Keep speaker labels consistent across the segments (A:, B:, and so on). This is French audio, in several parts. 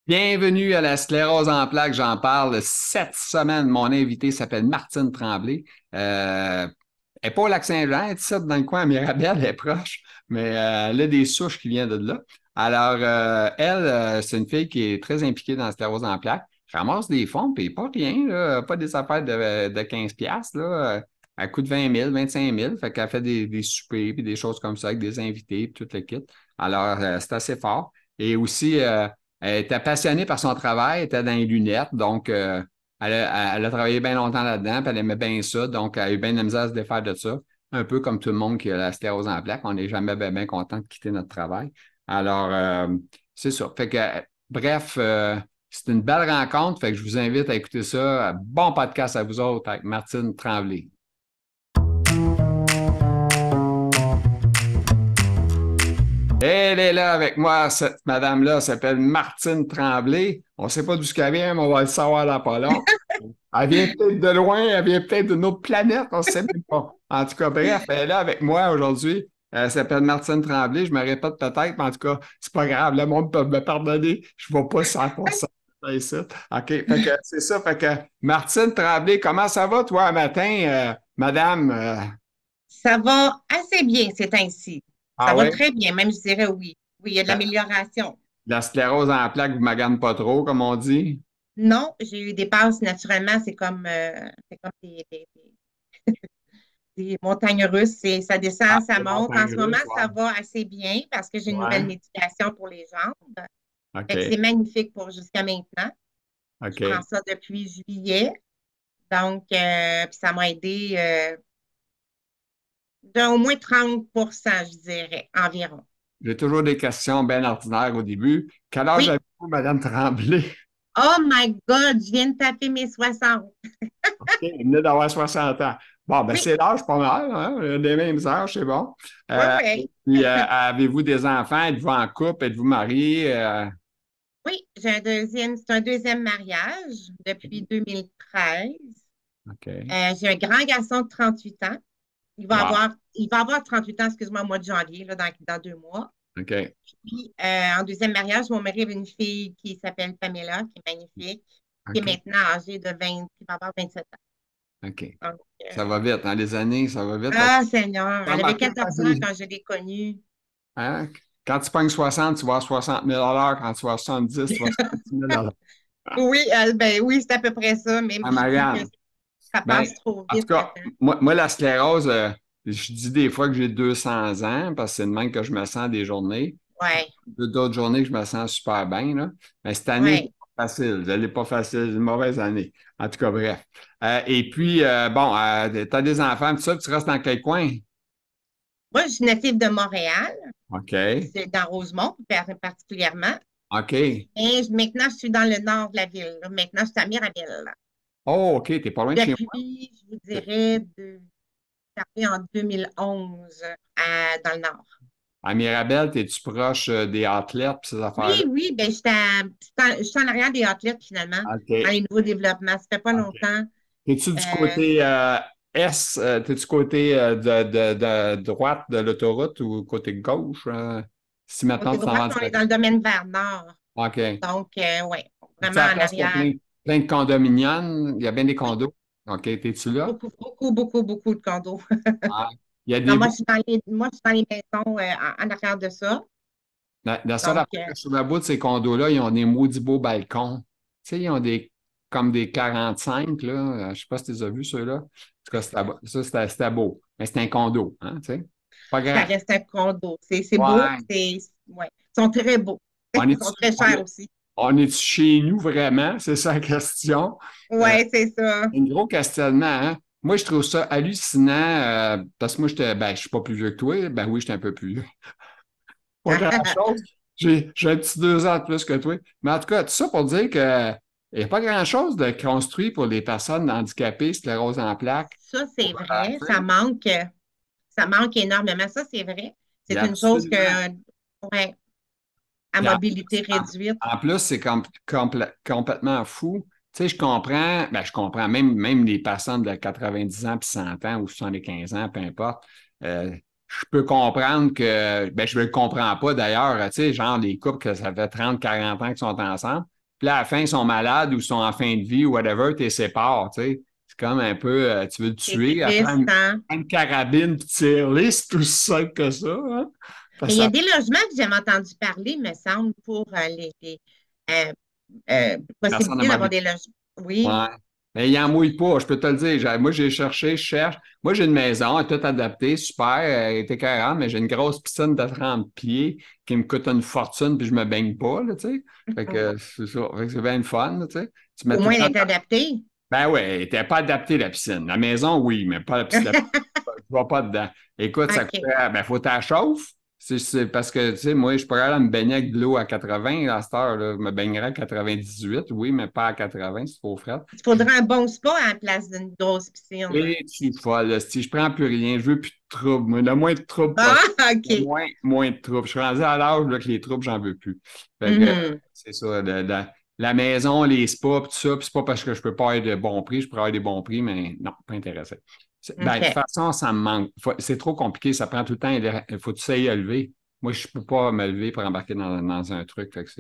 A: Bienvenue à la sclérose en plaques. J'en parle cette semaine. Mon invité s'appelle Martine Tremblay. Elle n'est pas au Lac-Saint-Jean, elle est ici dans le coin à Mirabel, elle est proche, mais elle a des souches qui viennent de là. Alors, elle, c'est une fille qui est très impliquée dans la sclérose en plaques. Ramasse des fonds, puis pas rien, là, pas des affaires de 15 piastres, là, à coût de 20 000, 25 000. Fait qu'elle fait des soupers, puis des choses comme ça avec des invités, puis tout le kit. Alors, c'est assez fort. Et aussi, elle était passionnée par son travail, elle était dans les lunettes, donc elle a travaillé bien longtemps là-dedans, puis elle aimait bien ça, donc elle a eu bien de la misère à se défaire de ça. Un peu comme tout le monde qui a la sclérose en plaques, on n'est jamais bien content de quitter notre travail. Alors, c'est ça. Fait que, bref, c'est une belle rencontre, fait que je vous invite à écouter ça. Bon podcast à vous autres avec Martine Tremblay. Elle est là avec moi, cette madame-là s'appelle Martine Tremblay. On ne sait pas d'où qu'elle vient, mais on va le savoir dans pas long. Elle vient peut-être de loin, elle vient peut-être d'une autre planète, on ne sait même pas. En tout cas, bref, elle est là avec moi aujourd'hui. Elle s'appelle Martine Tremblay. Je me répète peut-être, mais en tout cas, c'est pas grave. Le monde peut me pardonner. Je ne vais pas 100% ici. OK, fait que c'est ça. Fait que Martine Tremblay, comment ça va, toi, un matin, madame?
B: Ça va assez bien ces temps-ci. Ça
A: Ah
B: va
A: ouais?
B: très bien, même je dirais oui. Oui, il y a de
A: La,
B: l'amélioration.
A: la sclérose en plaques vous magane pas trop, comme on dit?
B: Non, j'ai eu des passes naturellement, c'est comme des montagnes russes. Ça
A: Ah,
B: descend, ça
A: les
B: monte. En
A: montagnes
B: ce moment,
A: russes, ouais.
B: ça va assez bien parce que j'ai une nouvelle
A: Ouais.
B: médication pour les jambes. Fait que c'est
A: OK.
B: magnifique pour jusqu'à maintenant. Je prends
A: OK.
B: ça depuis juillet. Donc, puis ça m'a aidé d'au moins 30%, je dirais, environ.
A: J'ai toujours des questions bien ordinaires au début. Quel âge
B: Oui.
A: avez-vous, Madame Tremblay?
B: Oh my God, je viens de taper mes 60.
A: OK, vous venez d'avoir 60 ans. Bon, ben
B: Oui,
A: c'est l'âge pas mal, hein? Des mêmes âges, c'est bon.
B: oui,
A: Et
B: oui.
A: puis, avez-vous des enfants? Êtes-vous en couple? Êtes-vous marié?
B: Oui, c'est un deuxième mariage depuis 2013.
A: OK.
B: J'ai un grand garçon de 38 ans.
A: Wow.
B: Il va avoir 38 ans, excuse-moi, au mois de janvier, là, dans 2 mois.
A: OK.
B: Puis, en deuxième mariage, mon mari avait une fille qui s'appelle Pamela, qui est magnifique, qui est
A: OK.
B: maintenant âgée de 20, qui va avoir 27
A: OK.
B: ans. Donc,
A: Ça va vite, hein? Les années, ça va vite parce que
B: ah, Seigneur,
A: ça
B: elle avait
A: remarqué
B: 14 ans
A: facile.
B: quand je l'ai connue.
A: Hein? Quand tu pognes 60, tu vas à 60 000 à l'heure. Quand tu vas à 70, tu vas à 70 000 à l'heure.
B: Oui, ben oui, c'est à peu près ça, mais
A: Ah,
B: je trouve que
A: Marianne.
B: ça
A: Ben,
B: passe trop
A: en tout
B: vite, le
A: cas,
B: temps.
A: moi la sclérose, je dis des fois que j'ai 200 ans parce que c'est de même que je me sens des journées.
B: Ouais,
A: D'autres journées que je me sens super bien, là. Mais cette année,
B: ouais.
A: c'est pas facile. Elle n'est pas facile. C'est une mauvaise année. En tout cas, bref. Et puis, bon, tu as des enfants, tout ça, tu restes dans quel coin?
B: Moi, je suis native de Montréal,
A: OK.
B: c'est dans Rosemont particulièrement.
A: OK.
B: Et maintenant, je suis dans le nord de la ville. Là. Maintenant, je suis à Mirabel. Là.
A: Oh, OK. T'es pas loin de chez moi.
B: Depuis, je vous dirais, tapé en 2011 dans le nord.
A: À Mirabel, es-tu proche des athlètes et ces
B: Oui,
A: affaires-là?
B: oui, ben, je suis en arrière des athlètes finalement, dans
A: OK.
B: les nouveaux développements. Ça fait pas
A: OK.
B: longtemps.
A: Es-tu du
B: Euh,
A: côté t'es-tu côté de droite de l'autoroute ou côté gauche? Si maintenant
B: Côté
A: tu t'en
B: droite,
A: vas en
B: on est dans le domaine vers nord.
A: OK.
B: Donc, oui,
A: C'est
B: vraiment
A: à la
B: en
A: place qu'il y a
B: arrière.
A: plein de condominiums. Il y a bien des
B: Oui,
A: condos. OK, t'es-tu là?
B: beaucoup, beaucoup, beaucoup, beaucoup de condos.
A: Ah. Il y a
B: Non,
A: des beaux.
B: moi, je suis dans les maisons en arrière de ça.
A: La seule
B: Donc,
A: affaire que je trouve beau de ces condos-là, ils ont des maudits beaux balcons. Tu sais, ils ont des comme des 45 là. Je ne sais pas si tu les as vus, ceux-là. En tout cas, c'était beau. Mais c'était un condo, hein, tu sais. Pas
B: ça
A: grand.
B: reste un condo. C'est beau,
A: Ouais.
B: ouais. Ils sont très beaux.
A: On
B: Ils
A: est,
B: sont très
A: on
B: chers
A: est,
B: aussi.
A: on est chez nous vraiment? C'est ça la question. Euh,
B: Ouais, c'est ça.
A: un gros questionnement, hein? Moi, je trouve ça hallucinant parce que moi, je suis pas plus vieux que toi. Ben oui, j'étais un peu plus vieux. Pas grand-chose. J'ai un petit 2 ans de plus que toi. Mais en tout cas, tout ça pour dire que il n'y a pas grand-chose de construit pour les personnes handicapées, sclérose en plaques.
B: Ça, c'est vrai.
A: Tu sais,
B: Ça manque énormément. Ça, c'est vrai.
A: il y
B: C'est
A: a
B: une chose que,
A: absolument.
B: ouais, à
A: Puis en
B: mobilité
A: plus,
B: réduite.
A: en plus, c'est complètement fou. Tu sais, je comprends, même les personnes de 90 ans, puis 100 ans ou 75 ans, peu importe, je peux comprendre que, je ne le comprends pas d'ailleurs, tu sais, genre les couples que ça fait 30 40 ans qu'ils sont ensemble, Puis là, à la fin, ils sont malades ou sont en fin de vie ou whatever, tu les sépares, tu sais. C'est comme un peu, tu veux le
B: C'est
A: tuer,
B: triste, hein?
A: prends une carabine puis tire-les, c'est tout simple que ça, hein?
B: Mais il
A: Parce
B: y
A: que
B: a des logements que j'ai entendu parler, me semble, pour euh,
A: personne n'a
B: possibilité d'avoir
A: mobile.
B: des logements. Oui.
A: Ouais. Mais il en mouille pas, je peux te le dire. Moi, j'ai cherché, je cherche. Moi, j'ai une maison, elle est toute adaptée, super, elle est écœurante, mais j'ai une grosse piscine de 30 pieds qui me coûte une fortune, puis je me baigne pas, là, tu sais. Fait que c'est ça. Fait que c'est bien le fun, là, tu sais. Tu mets
B: Au
A: tout le
B: moins, elle
A: temps.
B: est adaptée.
A: Ben ouais, elle n'était pas adaptée, la piscine. La maison, oui, mais pas la piscine. Je ne vais pas dedans. Écoute, ça
B: OK.
A: coûtait, ben, faut que tu la chauffes. C'est parce que, tu sais, moi, je pourrais aller me baigner avec de l'eau à 80 à cette heure, là. Je me baignerais à 98, oui, mais pas à 80, c'est trop frais.
B: Il faudrait un bon spa à la place d'une grosse piscine.
A: Et tu es folle, si je prends plus rien, je veux plus de troubles. Moi, le moins de troubles
B: Ah,
A: possible. Le
B: OK.
A: moins de troubles. Je suis rendu à l'âge là, que les troubles, j'en veux plus. Fait que,
B: Mhm.
A: c'est ça. La maison, les spas, pis tout ça, puis c'est pas parce que je peux pas avoir de bons prix, je pourrais avoir des bons prix, mais non, pas intéressé. Ben, de toute
B: OK.
A: façon, ça me manque. C'est trop compliqué, ça prend tout le temps. Il faut que tu sais lever. Moi, je peux pas me lever pour embarquer dans un truc. Fait que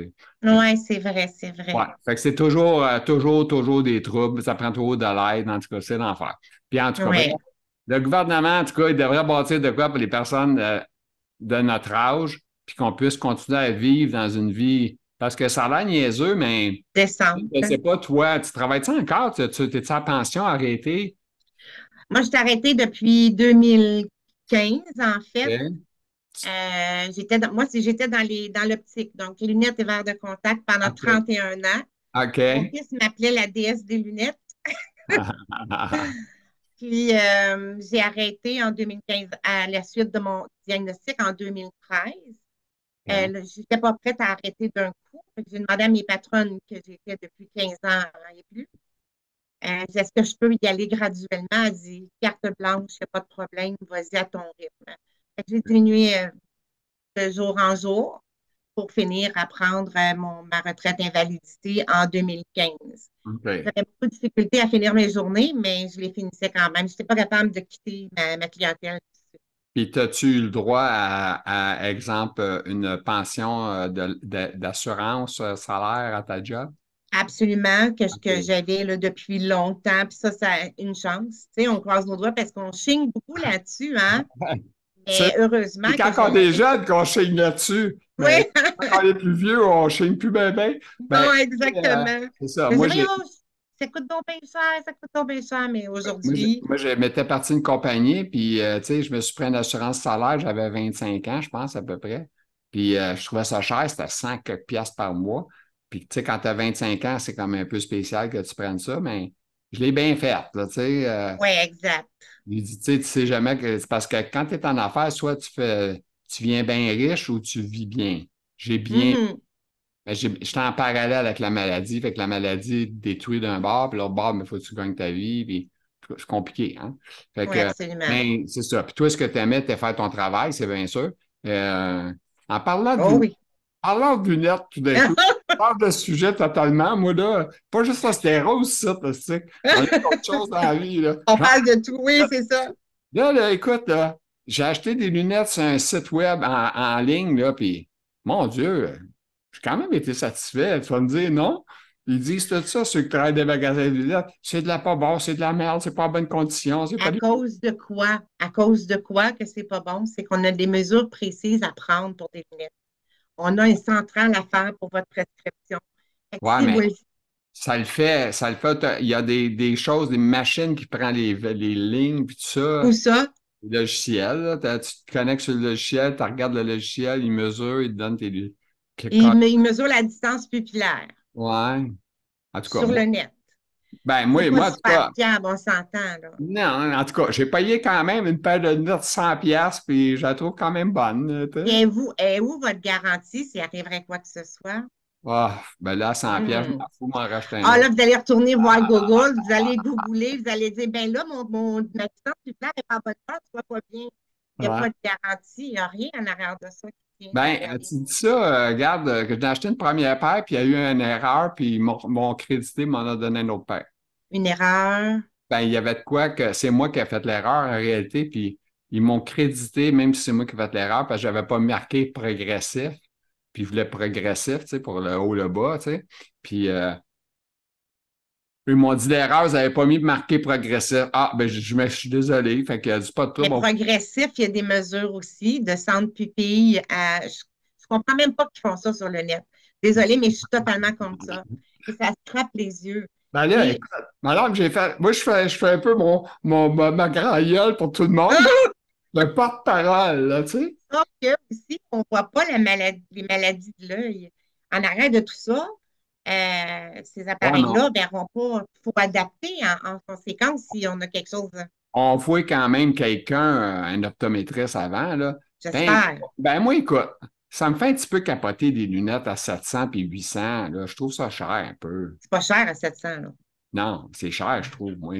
B: Oui, c'est vrai, c'est
A: ouais.
B: vrai.
A: Fait que c'est toujours des troubles. Ça prend toujours de l'aide. En tout cas, c'est l'enfer. Puis en tout cas, bref,
B: Oui.
A: le gouvernement, en tout cas, il devrait bâtir de quoi pour les personnes de notre âge, puis qu'on puisse continuer à vivre dans une vie. Parce que ça a l'air niaiseux, mais je ne
B: Descente.
A: sais pas, toi, tu travailles-tu encore? T'es-tu en pension arrêtée?
B: Moi, je suis arrêtée depuis 2015, en fait.
A: OK.
B: J'étais dans l'optique, donc les lunettes et verres de contact pendant
A: OK.
B: 31 ans. Mon
A: OK.
B: fils m'appelait la déesse des lunettes. Puis j'ai arrêté en 2015 à la suite de mon diagnostic en 2013.
A: OK.
B: Je n'étais pas prête à arrêter d'un coup. Fait que j'ai demandé à mes patronnes que j'ai fait depuis 15 ans et plus. Est-ce que je peux y aller graduellement? Elle dit carte blanche, il n'y a pas de problème, vas-y à ton rythme. Fait que j'ai diminué de jour en jour pour finir à prendre ma retraite invalidité en 2015.
A: OK.
B: J'avais beaucoup de difficultés à finir mes journées, mais je les finissais quand même. Je n'étais pas capable de quitter ma clientèle.
A: Puis, as-tu eu le droit exemple, une pension d'assurance salaire à ta job?
B: Absolument, que
A: OK.
B: j'avais là, depuis longtemps. Puis ça a une chance. Tu sais, on croise nos doigts parce qu'on chigne beaucoup là-dessus, hein?
A: C'est
B: Mais heureusement
A: c'est
B: que
A: quand
B: je
A: on
B: l'ai
A: est
B: eu.
A: jeune qu'on chigne là-dessus, mais
B: Oui,
A: quand on est plus vieux, on chigne plus bien, bien. Ben,
B: non, exactement.
A: c'est ça.
B: Je me disais, voyons, ça coûte donc bien cher, ça coûte donc bien cher. Mais aujourd'hui,
A: Je m'étais parti d'une compagnie, puis, tu sais, je me suis pris une assurance salaire, j'avais 25 ans, je pense, à peu près. Puis, je trouvais ça cher, c'était 100 quelques piastres par mois. Puis, tu sais, quand tu as 25 ans, c'est comme un peu spécial que tu prennes ça, mais je l'ai bien fait, là, tu sais.
B: oui, exact.
A: Il dit, tu sais jamais que c'est parce que quand tu es en affaires, soit tu viens bien riche ou tu vis bien. J'ai bien,
B: Mhm.
A: ben, j'étais en parallèle avec la maladie, fait que la maladie détruit d'un bord, puis l'autre bord, il faut que tu gagnes ta vie, puis c'est compliqué, hein? Fait
B: Oui,
A: que,
B: absolument.
A: mais c'est ça. Puis toi, ce que tu aimais, c'était faire ton travail, c'est bien sûr. Euh, en
B: Oh oui.
A: parlant de lunettes, tout d'un coup, je parle de sujet totalement, moi, là, pas juste la stérose, ça, tu sais. On a d'autres choses dans la vie, là.
B: On parle de tout, oui, c'est ça.
A: Là, écoute, là, j'ai acheté des lunettes sur un site web en ligne, là, puis, mon Dieu, j'ai quand même été satisfait. Tu vas me dire non? Ils disent tout ça, ceux qui travaillent dans des magasins de lunettes. C'est de la pas bon, c'est de la merde, c'est pas en bonne condition, c'est pas
B: À
A: des...
B: cause de quoi? À cause de quoi que c'est pas bon? C'est qu'on a des mesures précises à prendre pour des lunettes. On a un central à faire pour votre prescription. Fait que
A: Ouais,
B: si vous
A: mais
B: le
A: ça le fait. Il y a des choses, des machines qui prennent les lignes, puis tout
B: ou
A: ça,
B: ça,
A: le logiciel, là, tu te connectes sur le logiciel, tu regardes le logiciel, il mesure, il te donne tes...
B: il mesure la distance pupillaire
A: Ouais. En tout cas,
B: sur le net. C'est pas
A: moi, en tout
B: super
A: cas,
B: fiable, on s'entend, là.
A: non, en tout cas, j'ai payé quand même une paire de lunettes 100 pièces puis je la trouve quand même bonne, tu sais.
B: Et où votre garantie s'il arriverait quoi que ce soit?
A: Ah, ben là, 100 pièces, je
B: Hmm.
A: m'en fous, m'en racheter un
B: Ah là,
A: autre.
B: vous allez retourner voir Google, vous allez googler, vous allez dire, ben là, ma distance pupillaire n'est pas à bonne place, tu vois pas bien. Il n'y a
A: Ouais.
B: pas de garantie, il n'y a rien en arrière de ça qui tient
A: Ben,
B: derrière les
A: tu dis ça, regarde, que j'ai acheté une première paire, puis il y a eu une erreur, puis mon crédité m'en a donné une autre paire.
B: une erreur.
A: Ben, il y avait de quoi que c'est moi qui ai fait l'erreur en réalité, puis ils m'ont crédité, même si c'est moi qui ai fait l'erreur, parce que j'avais pas marqué progressif. puis ils voulaient progressif, tu sais, pour le haut, le bas, tu sais. Puis ils m'ont dit l'erreur, vous n'avez pas mis marqué progressif. Ah, ben je suis désolé. Fait qu'il a dit pas de
B: Mais
A: trouble.
B: progressif, il y a des mesures aussi de centre pupille à. Je comprends même pas qu'ils font ça sur le net. Désolée, mais je suis totalement contre ça. Et ça scrape les yeux.
A: Ben là,
B: Et
A: écoute, alors que j'ai fait, moi, je fais un peu ma grand gueule pour tout le monde,
B: ah,
A: le porte-parole, là, tu sais.
B: sauf que aussi, on ne voit pas les maladies de l'œil. En arrière de tout ça, ces
A: Ouais, mais
B: appareils-là ne verront pas. Il faut adapter en conséquence si on a quelque chose.
A: on fouille quand même quelqu'un, un optométriste avant, là. Ben,
B: J'espère.
A: ben, moi, écoute, ça me fait un petit peu capoter des lunettes à 700 puis 800, là. Je trouve ça cher un peu.
B: C'est pas cher à 700, là.
A: Non, c'est cher, je trouve, moi.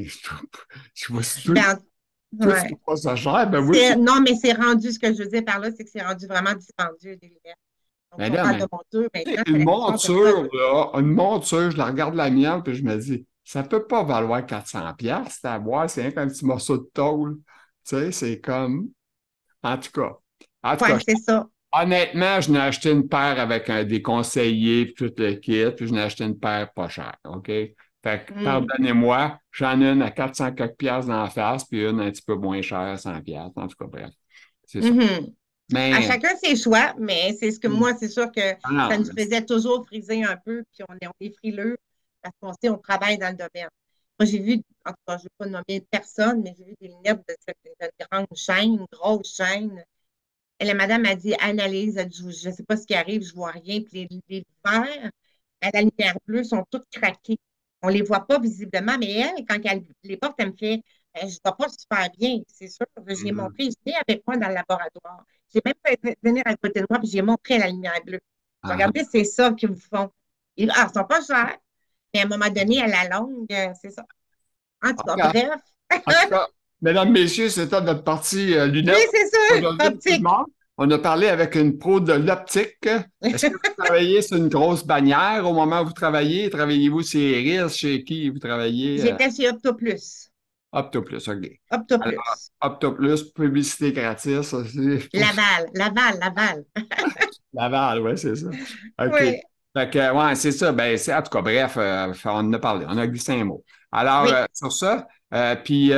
A: Je vois si
B: Ben,
A: toi, tu
B: ouais.
A: trouves pas ça cher, ben moi aussi.
B: Non, mais c'est rendu, ce que je veux dire par là, c'est que c'est rendu vraiment dispendieux des lunettes. Donc,
A: Ben
B: si on
A: là,
B: parle
A: mais
B: de monture,
A: tu sais,
B: maintenant, c'est
A: une
B: la question comme ça.
A: monture, là, une monture, je la regarde la mienne, puis je me dis, ça peut pas valoir 400 piastres, à voir, c'est un petit morceau de tôle. Tu sais, c'est comme, en tout cas. En tout
B: Ouais,
A: cas,
B: c'est ça.
A: honnêtement, je n'ai acheté une paire avec des conseillers, puis tout le kit, puis je n'ai acheté une paire pas chère, OK? Fait que,
B: Mm.
A: pardonnez-moi, j'en ai une à 400 quelques piastres dans la face, puis une un petit peu moins chère à 100 piastres. En tout cas, bref, c'est ça.
B: Mhm. À
A: Mais,
B: chacun ses choix, mais c'est ce que moi, c'est sûr que
A: ah
B: ça
A: non,
B: nous faisait toujours friser un peu, puis on est frileux parce qu'on sait, on travaille dans le domaine. Moi, j'ai vu, en tout cas, je ne vais pas nommer personne, mais j'ai vu des lunettes de grande chaîne, une grosse chaîne. Et la madame a dit, Analyse, elle dit, je ne sais pas ce qui arrive, je ne vois rien. Puis les verres à la lumière bleue sont tous craqués. On ne les voit pas visiblement, mais elle, quand elle les porte, elle me fait, je ne vois pas super bien, c'est sûr. J'ai
A: mhm.
B: montré, j'étais avec moi dans le laboratoire. J'ai même fait venir à côté de moi, puis j'ai montré la lumière bleue. J'ai
A: Ah,
B: regardé, c'est ça qu'ils vous font. Ils ne sont pas chers, mais à un moment donné, à la longue, c'est ça. En tout cas,
A: ah.
B: bref.
A: En tout cas, mesdames, messieurs, c'était notre partie
B: Oui,
A: lunettes.
B: c'est ça,
A: Aujourd'hui, tout le
B: optique.
A: monde. On a parlé avec une pro de l'optique. Est-ce que vous travaillez sur une grosse bannière au moment où vous travaillez? Travaillez-vous chez Iris? Chez qui vous travaillez?
B: J'étais chez OptoPlus.
A: OptoPlus, OK. Alors,
B: OptoPlus.
A: OptoPlus, publicité gratis aussi.
B: Laval, Laval, Laval.
A: Laval, ouais, c'est ça. OK.
B: Oui,
A: Fait que, ouais, c'est ça. Ben, en tout cas, bref, on en a parlé. On a glissé un mot. Alors,
B: oui.
A: sur ça, puis,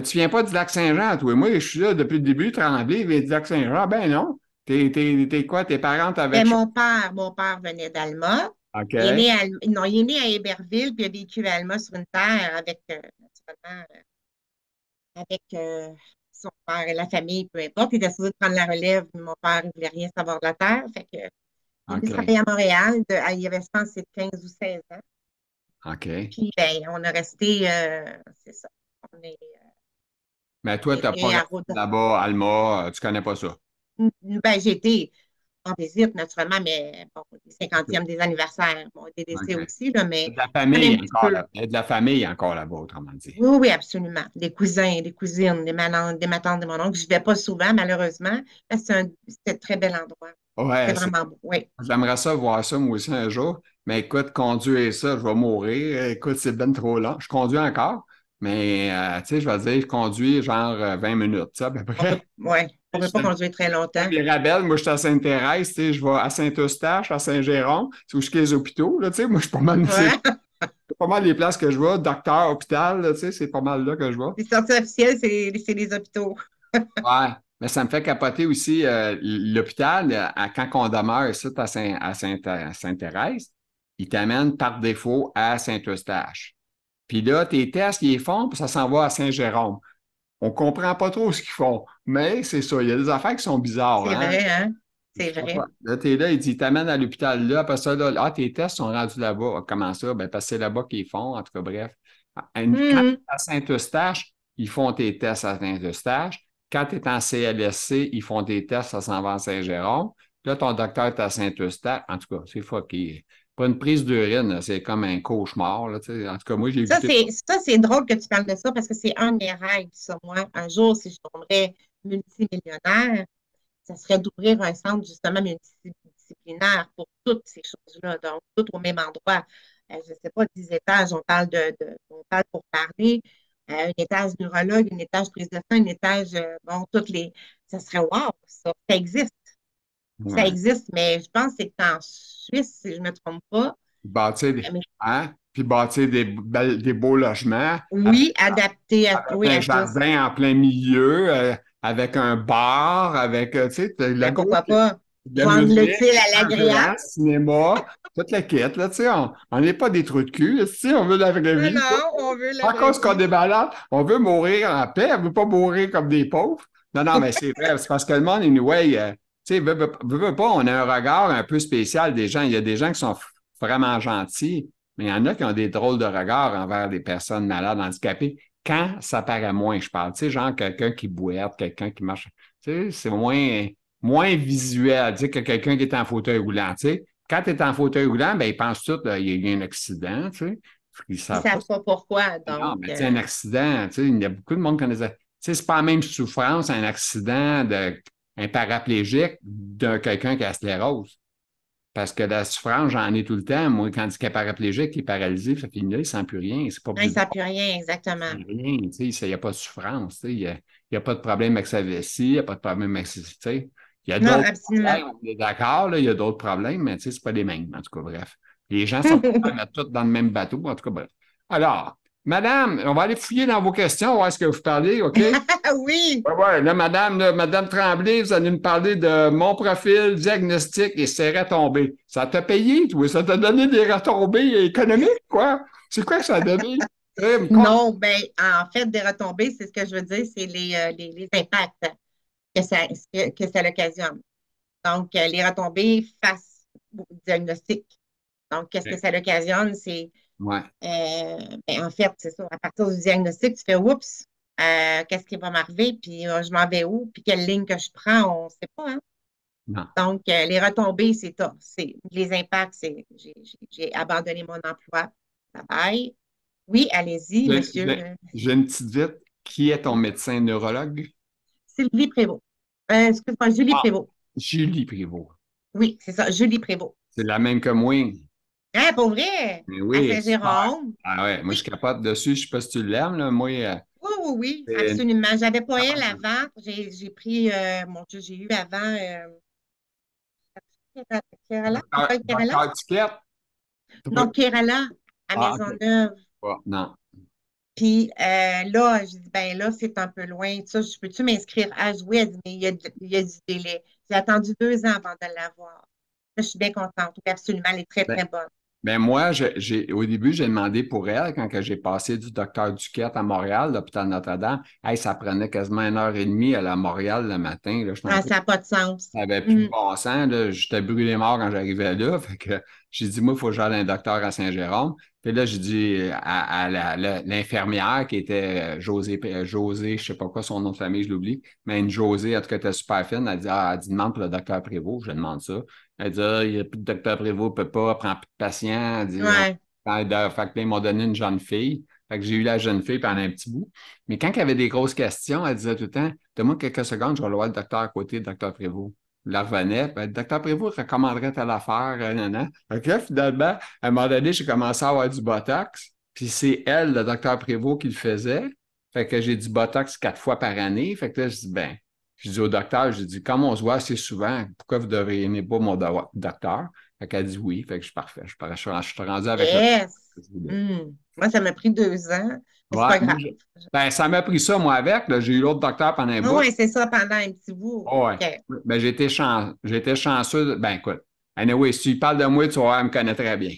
A: tu viens pas du lac Saint-Jean, toi? Moi, je suis là depuis le début, Tremblay, mais du lac Saint-Jean. Ben non. T'es quoi? Tes parents
B: Ben,
A: avec.
B: mon père venait d'Alma. Il est
A: OK.
B: né à, non, il est né à Héberville, puis il a vécu à Alma sur une terre avec, naturellement, avec son père et la famille, peu importe. Il était supposé prendre la relève, mais mon père ne voulait rien savoir de la terre. Fait que, il est venu
A: OK.
B: travailler à Montréal. Il avait, je pense, c'est 15 ou 16 ans.
A: OK.
B: Puis, ben, on a resté, c'est ça. On est,
A: Mais
B: on
A: toi,
B: est
A: t'as pas
B: né à
A: resté
B: Rouen.
A: là-bas, Alma, tu connais pas ça.
B: Ben, j'ai été en visite, naturellement, mais bon, les
A: OK.
B: 50e des anniversaires, bon, des décès
A: OK.
B: aussi, là, mais
A: Il y a de la
B: je connais
A: famille
B: un petit
A: encore
B: peu.
A: là. Il y a de la famille encore là-bas, autrement dit.
B: Oui, oui, absolument. Des cousins, des cousines, des ma tante, des mon oncle. Je ne vais pas souvent, malheureusement, parce que c'était un très bel endroit.
A: Ouais,
B: C'était vraiment beau, oui.
A: j'aimerais ça voir ça moi aussi un jour. Mais écoute, conduire ça, je vais mourir. Écoute, c'est ben trop long. Je conduis encore, mais tu sais, je vais dire, je conduis genre 20 minutes, ça, à peu près.
B: Ouais, on ne
A: Je
B: peut pas
A: fais
B: conduire très longtemps.
A: les Mirabel, moi, je suis à Sainte-Thérèse, tu sais, je vais à Saint-Eustache, à Saint-Géron, c'est où je suis les hôpitaux, là, tu sais, moi, je suis pas mal, c'est
B: Ouais.
A: pas mal les places que je vais, docteur, hôpital, là, tu sais, c'est pas mal là que je vais.
B: Les sorties officielles, c'est les hôpitaux.
A: Ouais, mais ça me fait capoter aussi l'hôpital, quand on demeure ici à Sainte-Thérèse, ils t'amènent par défaut à Saint-Eustache. Puis là, tes tests, ils les font, puis ça s'en va à Saint-Jérôme. On comprend pas trop ce qu'ils font, mais c'est ça. Il y a des affaires qui sont bizarres,
B: C'est
A: hein?
B: vrai, hein?
A: Je
B: C'est
A: sais
B: vrai.
A: pas. Là, t'es là, ils t'amènent à l'hôpital là, après ça, là, ah, tes tests sont rendus là-bas. Ah, comment ça? Ben, parce que c'est là-bas qu'ils font, en tout cas, bref. Quand tu es
B: Mhm.
A: à Saint-Eustache, ils font tes tests à Saint-Eustache. Quand tu es en CLSC, ils font des tests, ça s'en va à Saint-Jérôme. Là, ton docteur est à Saint-Eustache. En tout cas, c'est fucké. Pas une prise d'urine, là, c'est comme un cauchemar, là, tu sais. En tout cas, moi, j'ai
B: Ça,
A: évité.
B: c'est drôle que tu parles de ça parce que c'est un de mes rêves, ça, moi. Un jour, si je tomberais multimillionnaire, ça serait d'ouvrir un centre justement multidisciplinaire pour toutes ces choses-là, donc tout au même endroit. Je ne sais pas, 10 étages, on parle pour parler, un étage neurologue, un étage prise de sang, un étage, bon, ça serait wow, ça existe. Ça
A: Ouais.
B: existe, mais je pense que c'est en Suisse, si je ne me trompe pas.
A: Bâtir des,
B: Mais
A: hein? Puis bâtir des beaux logements
B: oui, adapté
A: avec
B: oui,
A: un
B: à tous.
A: jardin en plein milieu, avec un bar, avec, tu sais, le
B: Ben,
A: groupe,
B: pourquoi pas
A: de la
B: joindre
A: musique,
B: l'utile à
A: écran géant,
B: l'agréable?
A: cinéma, toute la quête, là, tu sais, on n'est pas des trous de cul, tu sais, on veut la vraie
B: Non,
A: vie.
B: non, on veut la
A: À
B: vraie
A: cause qu'on
B: vie.
A: est malade, on veut mourir en paix, on veut pas mourir comme des pauvres. Non, non, mais c'est vrai, c'est parce que le monde, anyway, tu sais, veut pas, on a un regard un peu spécial des gens. Il y a des gens qui sont vraiment gentils, mais il y en a qui ont des drôles de regards envers des personnes malades, handicapées. Quand ça paraît moins, je parle, tu sais, genre quelqu'un qui bouette, quelqu'un qui marche, tu sais, c'est moins visuel, tu sais, que quelqu'un qui est en fauteuil roulant, tu sais. Quand tu es en fauteuil roulant, ben, ils pensent tout, là, il y a eu un accident, tu sais. Ils
B: Ils ne
A: savent pas.
B: savent pas pourquoi,
A: Non,
B: donc.
A: mais tu sais, un accident, tu sais, il y a beaucoup de monde qui connaissait. Tu sais, c'est pas la même souffrance, un accident un paraplégique d'un quelqu'un qui a la sclérose. Parce que la souffrance, j'en ai tout le temps. Moi, quand il est paraplégique, il est paralysé, ça fait là, il ne sent plus rien. C'est pas
B: Non, ils
A: plus
B: ne savent plus rien,
A: il
B: exactement.
A: sent rien. Tu sais, il n'y a pas de souffrance. Tu sais, il y a pas de problème avec sa vessie, il n'y a pas de problème avec tu sais. Il y a
B: Non,
A: d'autres
B: absolument.
A: problèmes, on est d'accord, là, il y a d'autres problèmes, mais tu sais, c'est pas les mêmes, en tout cas, bref. Les gens sont pas à mettre tous dans le même bateau, en tout cas, bref. Alors, madame, on va aller fouiller dans vos questions, voir ce que vous parlez, OK?
B: Oui,
A: Ouais, ouais, là, madame Tremblay, vous allez me parler de mon profil, diagnostic et ses retombées. Ça t'a payé, toi? Ça t'a donné des retombées économiques, quoi? C'est quoi que ça a donné? Me compte.
B: non, ben, en fait, des retombées, c'est ce que je veux dire, c'est les impacts que ça occasionne. Donc, les retombées face au diagnostic. Donc, qu'est-ce que ça occasionne? C'est,
A: Ouais.
B: ben, en fait, c'est ça. À partir du diagnostic, tu fais oups, qu'est-ce qui va m'arriver? Puis, je m'en vais où? Puis, quelle ligne que je prends? On ne sait pas, hein?
A: Non.
B: Donc, les retombées, c'est ça. Les impacts, c'est j'ai abandonné mon emploi. Bye bye. Oui, allez-y, monsieur.
A: J'ai une petite vite. Qui est ton médecin neurologue?
B: Sylvie Prévost. Excuse-moi, Julie
A: Ah,
B: Prévost.
A: Julie Prévost.
B: Oui, c'est ça, Julie Prévost.
A: C'est la même que moi.
B: Ah, pour vrai?
A: Mais
B: À
A: oui, super.
B: Saint-Jérôme?
A: Ah ouais, moi je
B: Oui,
A: capote dessus. Je sais pas si tu l'aimes, là. Moi,
B: oui, oui, oui,
A: c'est une
B: absolument. J'avais pas elle
A: capote.
B: avant. J'ai pris, mon Dieu, j'ai eu avant Kerala,
A: Docteur,
B: École Kerala?
A: docteur Tiquette?
B: Non, Kerala, à
A: Ah, OK.
B: Maisonneuve.
A: Ah, non.
B: Puis là, je dis, ben là, c'est un peu loin. Ça, je peux-tu m'inscrire? Ah, oui, elle dit, mais il y a du délai. J'ai attendu 2 ans avant de l'avoir. Là, je suis bien contente. Oui, absolument, elle est très,
A: Ben,
B: très bonne.
A: ben moi, au début, j'ai demandé pour elle, quand que j'ai passé du docteur Duquette à Montréal, l'hôpital Notre-Dame, hey, ça prenait quasiment 1 heure et demie à aller à Montréal le matin. Là, je
B: Ah, ça n'a pas de sens.
A: ça n'avait plus de
B: Mhm.
A: bon sens, là. J'étais brûlé mort quand j'arrivais là. Fait que j'ai dit, moi, il faut que j'aille à un docteur à Saint-Jérôme. Puis là, j'ai dit à l'infirmière qui était José, je sais pas quoi son nom de famille, je l'oublie, mais une Josée, en tout cas, elle était super fine. Elle dit, demande pour le docteur Prévost. Je demande ça. Elle dit, ah, il n'y a plus de docteur Prévost, il ne peut pas, prend plus de patients. Elle dit,
B: Ouais.
A: fait que là, ils m'ont donné une jeune fille. Fait que j'ai eu la jeune fille pendant un petit bout. Mais quand il y avait des grosses questions, elle disait tout le temps, donne-moi quelques secondes, je vais aller voir le docteur à côté, le docteur Prévost. Il la revenait, ben, le docteur Prévost recommanderait telle affaire, nan. Fait que là, finalement, à un moment donné, j'ai commencé à avoir du Botox. Puis c'est elle, le docteur Prévost, qui le faisait. Fait que j'ai du Botox 4 fois par année. Fait que là, je dis, ben, je dis au docteur, je dis, comme on se voit assez souvent, pourquoi vous ne devriez pas mon docteur? Fait qu'elle dit oui. Fait que je suis parfait. Je suis rendu avec le.
B: Yes. Moi, ça m'a pris 2 ans, mais c'est
A: Ouais,
B: pas grave.
A: ben, ça m'a pris ça, moi, avec. Là. J'ai eu l'autre docteur pendant un
B: Ah
A: bout.
B: ouais, c'est ça pendant un petit bout.
A: Oh, ouais.
B: OK.
A: Ben, j'ai été chanceux. Ben, écoute. Anyway, si tu parles de moi, tu vas voir, elle me connaît très bien.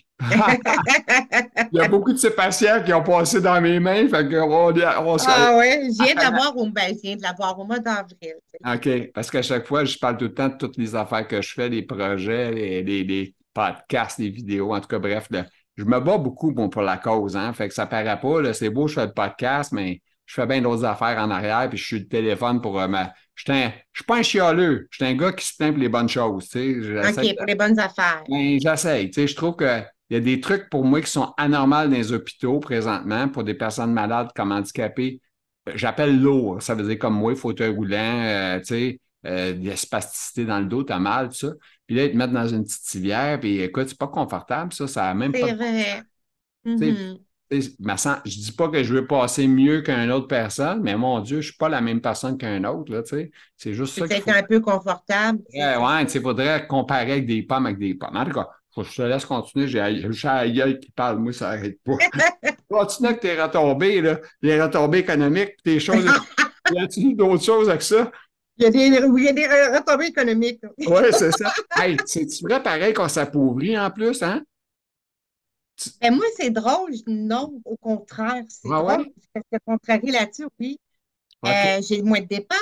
A: Il y a beaucoup de ces patients qui ont passé dans mes mains. Fait on se
B: Ah ouais, je viens de
A: connaît.
B: l'avoir je viens de l'avoir au mois d'avril. Tu sais.
A: OK. Parce qu'à chaque fois, je parle tout le temps de toutes les affaires que je fais, les projets, les podcasts, les vidéos, en tout cas, bref, là, je me bats beaucoup bon, pour la cause, hein. Fait que ça paraît pas, là, c'est beau, je fais le podcast, mais je fais bien d'autres affaires en arrière, puis je suis le téléphone pour je suis pas un chialeux, je suis un gars qui se plaint pour les bonnes choses, tu sais.
B: OK, pour les bonnes affaires.
A: J'essaye, tu sais, je trouve que il y a des trucs pour moi qui sont anormaux dans les hôpitaux présentement pour des personnes malades comme handicapées. J'appelle lourd, ça veut dire comme moi, fauteuil roulant, tu sais, des spasticité dans le dos, t'as mal, tout ça. Puis là, ils te mettent dans une petite civière, puis écoute, c'est pas confortable, ça a même pas
B: C'est
A: de bon sens.
B: vrai.
A: Tu sais,
B: Mhm.
A: tu sais, je dis pas que je veux passer mieux qu'une autre personne, mais mon Dieu, je suis pas la même personne qu'un autre, là, tu sais. C'est juste
B: Tu
A: ça
B: veux
A: qu'il
B: être
A: faut.
B: un peu confortable, tu sais, c'est
A: Ouais,
B: ça.
A: tu sais, faudrait comparer avec des pommes avec des pommes. En tout cas, faut que je te laisse continuer. J'ai la gueule qui parle, moi, ça n'arrête pas. Continue avec tes retombées, là, les retombées économiques, tes choses. Y a-t-il d'autres choses avec ça?
B: Oui, il y a des retombées économiques.
A: Oui, c'est ça. Hey, c'est vrai pareil qu'on s'appauvrit en plus, hein?
B: Mais moi, c'est drôle. Non, au contraire, c'est
A: Ah
B: drôle.
A: ouais?
B: Je te contrarie là-dessus, oui.
A: OK.
B: J'ai moins de dépenses.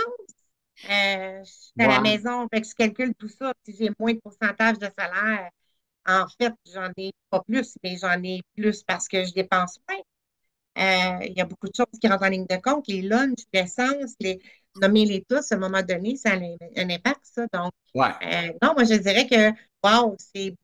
B: Je suis à la
A: Ouais.
B: maison, fait que je calcule tout ça. Si j'ai moins de pourcentage de salaire, en fait, j'en ai pas plus, mais j'en ai plus parce que je dépense moins. Il y a beaucoup de choses qui rentrent en ligne de compte, les lunchs, l'essence, nommer-les tous, à un moment donné, ça a un impact, ça. Donc,
A: Ouais.
B: non, moi, je dirais que, wow, en tout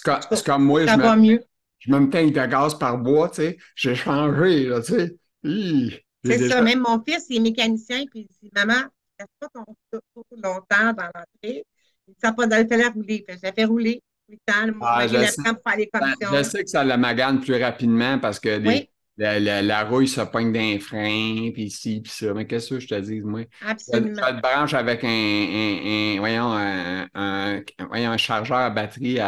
B: cas,
A: C'est comme moi,
B: ça va mieux.
A: je me tank de gaz par bois, tu sais. J'ai changé, là, tu sais. J'ai
B: C'est ça.
A: déjà.
B: Même mon fils, il est mécanicien, puis il dit, maman, reste pas ton auto longtemps dans l'entrée. Il dit, ça n'a pas dans le fait la rouler. Fait que je la fais rouler. Tout le temps, mon
A: Ah,
B: mari
A: je sais.
B: l'apprend pour faire les
A: Je
B: commissions.
A: sais que ça le magane plus rapidement parce que
B: Oui,
A: la rouille se pogne d'un frein, puis ci, puis ça. Mais qu'est-ce que je te dis, moi?
B: absolument.
A: Ça te branche avec voyons, voyons, un chargeur à batterie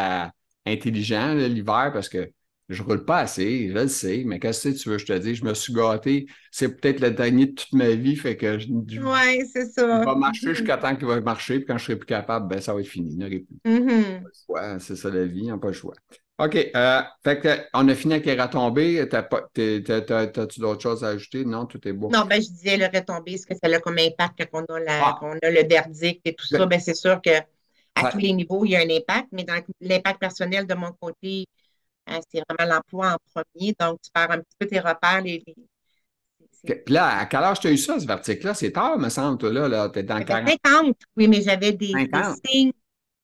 A: intelligent là, l'hiver parce que je roule pas assez, je le sais, mais qu'est-ce que tu veux, je te dis? Je me suis gâté. C'est peut-être le dernier de toute ma vie, fait que
B: Oui, c'est
A: il
B: ça.
A: va marcher
B: Mhm.
A: jusqu'à temps qu'il va marcher, puis quand je serai plus capable, ben ça va être fini. Il n'y aurait plus.
B: Mhm.
A: Ouais, c'est ça la vie, on n'a pas le choix. OK. Fait que on a fini avec les retombées. T'as-tu d'autres choses à ajouter? Non, tout est beau.
B: Non, ben, je disais le retombé, ce que ça a comme impact quand
A: Ah,
B: qu'on a le verdict et tout ça,
A: le-
B: ben, c'est sûr que à tous
A: ça-
B: les niveaux, il y a un impact, mais dans l'impact personnel de mon côté, c'est vraiment l'emploi en premier. Donc, tu perds un petit peu tes repères.
A: Puis là, à quel âge tu as eu ça, ce verdict-là? C'est tard, me semble, toi, là. T'es dans le
B: J'avais
A: 40,
B: 50, oui, mais des
A: 50.
B: signes.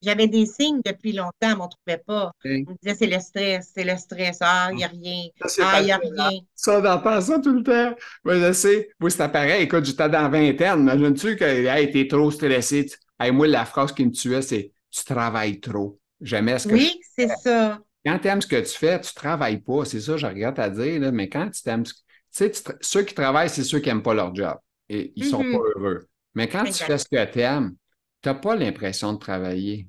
B: J'avais des signes depuis longtemps, mais on ne trouvait pas.
A: OK.
B: On me disait, c'est le stress, c'est le stress. Ah, il n'y a rien.
A: Ça, c'est
B: Ah, il n'y a
A: facile, hein?
B: rien.
A: Ça, on entend ça tout le temps. Moi, je sais. Moi, c'est pareil. Écoute, j'étais dans la vingtaine. Imagine-tu que, hey, t'es trop stressé. Hey, moi, la phrase qui me tuait, c'est tu travailles trop. J'aimais ce que je
B: Oui, c'est ça.
A: Quand tu aimes ce que tu fais, tu ne travailles pas. C'est ça, je regrette à dire, là, mais quand tu t'aimes, tu sais, ceux qui travaillent, c'est ceux qui n'aiment pas leur job et ils ne sont pas
B: Mhm.
A: heureux. Mais quand tu
B: Exact.
A: fais ce que tu aimes, tu n'as pas l'impression de travailler.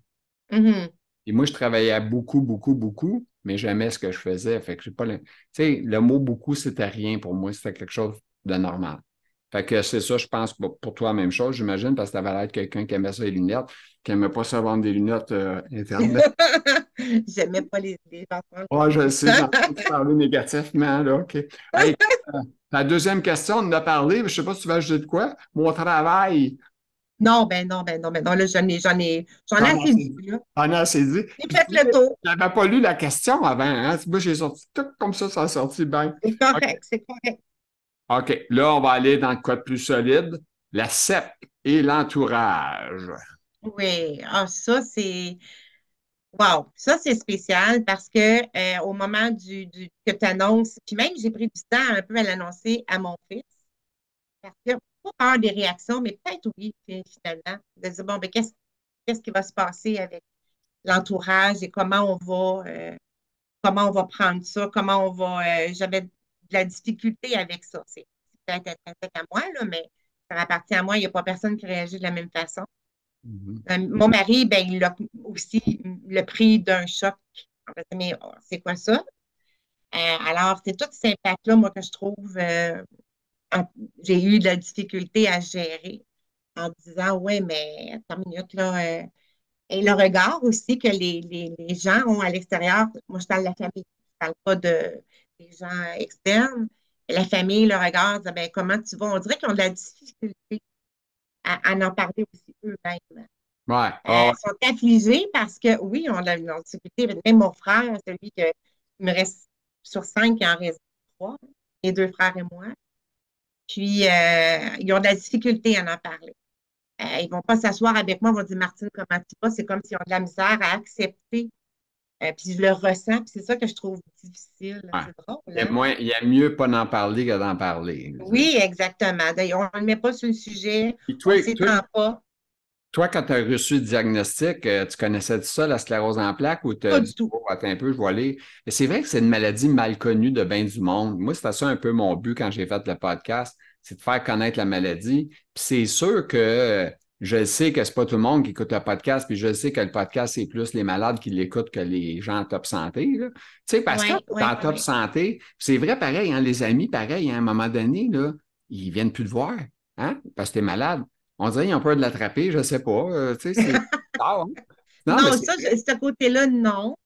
B: Mhm.
A: Et moi, je travaillais beaucoup, beaucoup, beaucoup, mais j'aimais ce que je faisais. Fait que j'ai pas tu sais, le mot beaucoup, c'était rien pour moi. C'était quelque chose de normal. Fait que c'est ça, je pense, pour toi, la même chose, j'imagine, parce que tu avais l'air de quelqu'un qui aimait ça, les lunettes, qui n'aimait pas ça vendre des lunettes Internet.
B: J'aimais pas les enfants.
A: Ouais, je le sais, j'ai entendu parler négativement, là, OK. Hey, la deuxième question, on en a parlé, mais je ne sais pas si tu vas ajouter de quoi. Mon travail,
B: Non, ben non, ben non, ben non, là, j'en ai
A: t'en as
B: assez
A: assez
B: dit,
A: dit.
B: là.
A: T'en as assez dit.
B: J'ai
A: Puis
B: fait
A: tu
B: le
A: sais,
B: tour.
A: j'avais pas lu la question avant, hein? Moi, j'ai sorti tout comme ça a sorti bien.
B: C'est
A: OK.
B: correct, c'est correct.
A: OK, là, on va aller dans le code plus solide, la CEP et l'entourage.
B: Oui, ah, ça, c'est. Wow, ça, c'est spécial parce que au moment que tu annonces, puis même, j'ai pris du temps un peu à l'annoncer à mon fils, parce que pas peur des réactions, mais peut-être oui, finalement, de dire, bon, ben, qu'est-ce qui va se passer avec l'entourage et comment on va prendre ça, j'avais de la difficulté avec ça. C'est peut-être intrinsèque à moi, là, mais ça appartient à moi. Il n'y a pas personne qui réagit de la même façon.
A: Mhm.
B: Mon mari, ben, il a aussi le prix d'un choc. On va dire, mais oh, c'est quoi ça? Alors, c'est tous ces impacts-là, moi, que je trouve, j'ai eu de la difficulté à gérer en disant, ouais, mais attends une minute, là. Et le regard aussi que les gens ont à l'extérieur. Moi, je parle de la famille, je ne parle pas des gens externes. Et la famille, le regard, dit, ben, comment tu vas? On dirait qu'ils ont de la difficulté à en parler aussi eux-mêmes.
A: Ouais. Ah ouais.
B: Ils sont affligés parce que, oui, on a une difficulté. Même mon frère, celui que il me reste sur 5, il en reste 3, mes 2 frères et moi. Puis, ils ont de la difficulté à en parler. Ils ne vont pas s'asseoir avec moi, ils vont dire Martine, comment tu vas? C'est comme s'ils ont de la misère à accepter. Puis je le ressens, puis c'est ça que je trouve difficile.
A: Ouais.
B: C'est drôle, hein?
A: Il y a mieux pas d'en parler que d'en parler.
B: Oui, exactement. D'ailleurs, on ne le met pas sur le sujet,
A: Puis
B: on
A: toi,
B: ne s'étend pas.
A: Toi, quand tu as reçu le diagnostic, tu connaissais ça, la sclérose en plaques, ou tu as
B: Pas
A: dit,
B: du tout.
A: oh, attends un peu, je vais aller. Et c'est vrai que c'est une maladie mal connue de bien du monde. Moi, c'était ça un peu mon but quand j'ai fait le podcast, c'est de faire connaître la maladie. Puis c'est sûr que je sais que c'est pas tout le monde qui écoute le podcast, puis je sais que le podcast, c'est plus les malades qui l'écoutent que les gens en top santé, là. Tu sais, parce que quand
B: Oui,
A: tu es
B: oui,
A: en top
B: oui.
A: santé, c'est vrai pareil, hein, les amis, pareil, hein, à un moment donné, là, ils viennent plus te voir, hein, parce que tu es malade. On dirait qu'ils ont peur de l'attraper, je sais pas. Tu sais, c'est tard, hein? Non, mais
B: Non,
A: c'est
B: ça,
A: vrai.
B: ce côté-là, non.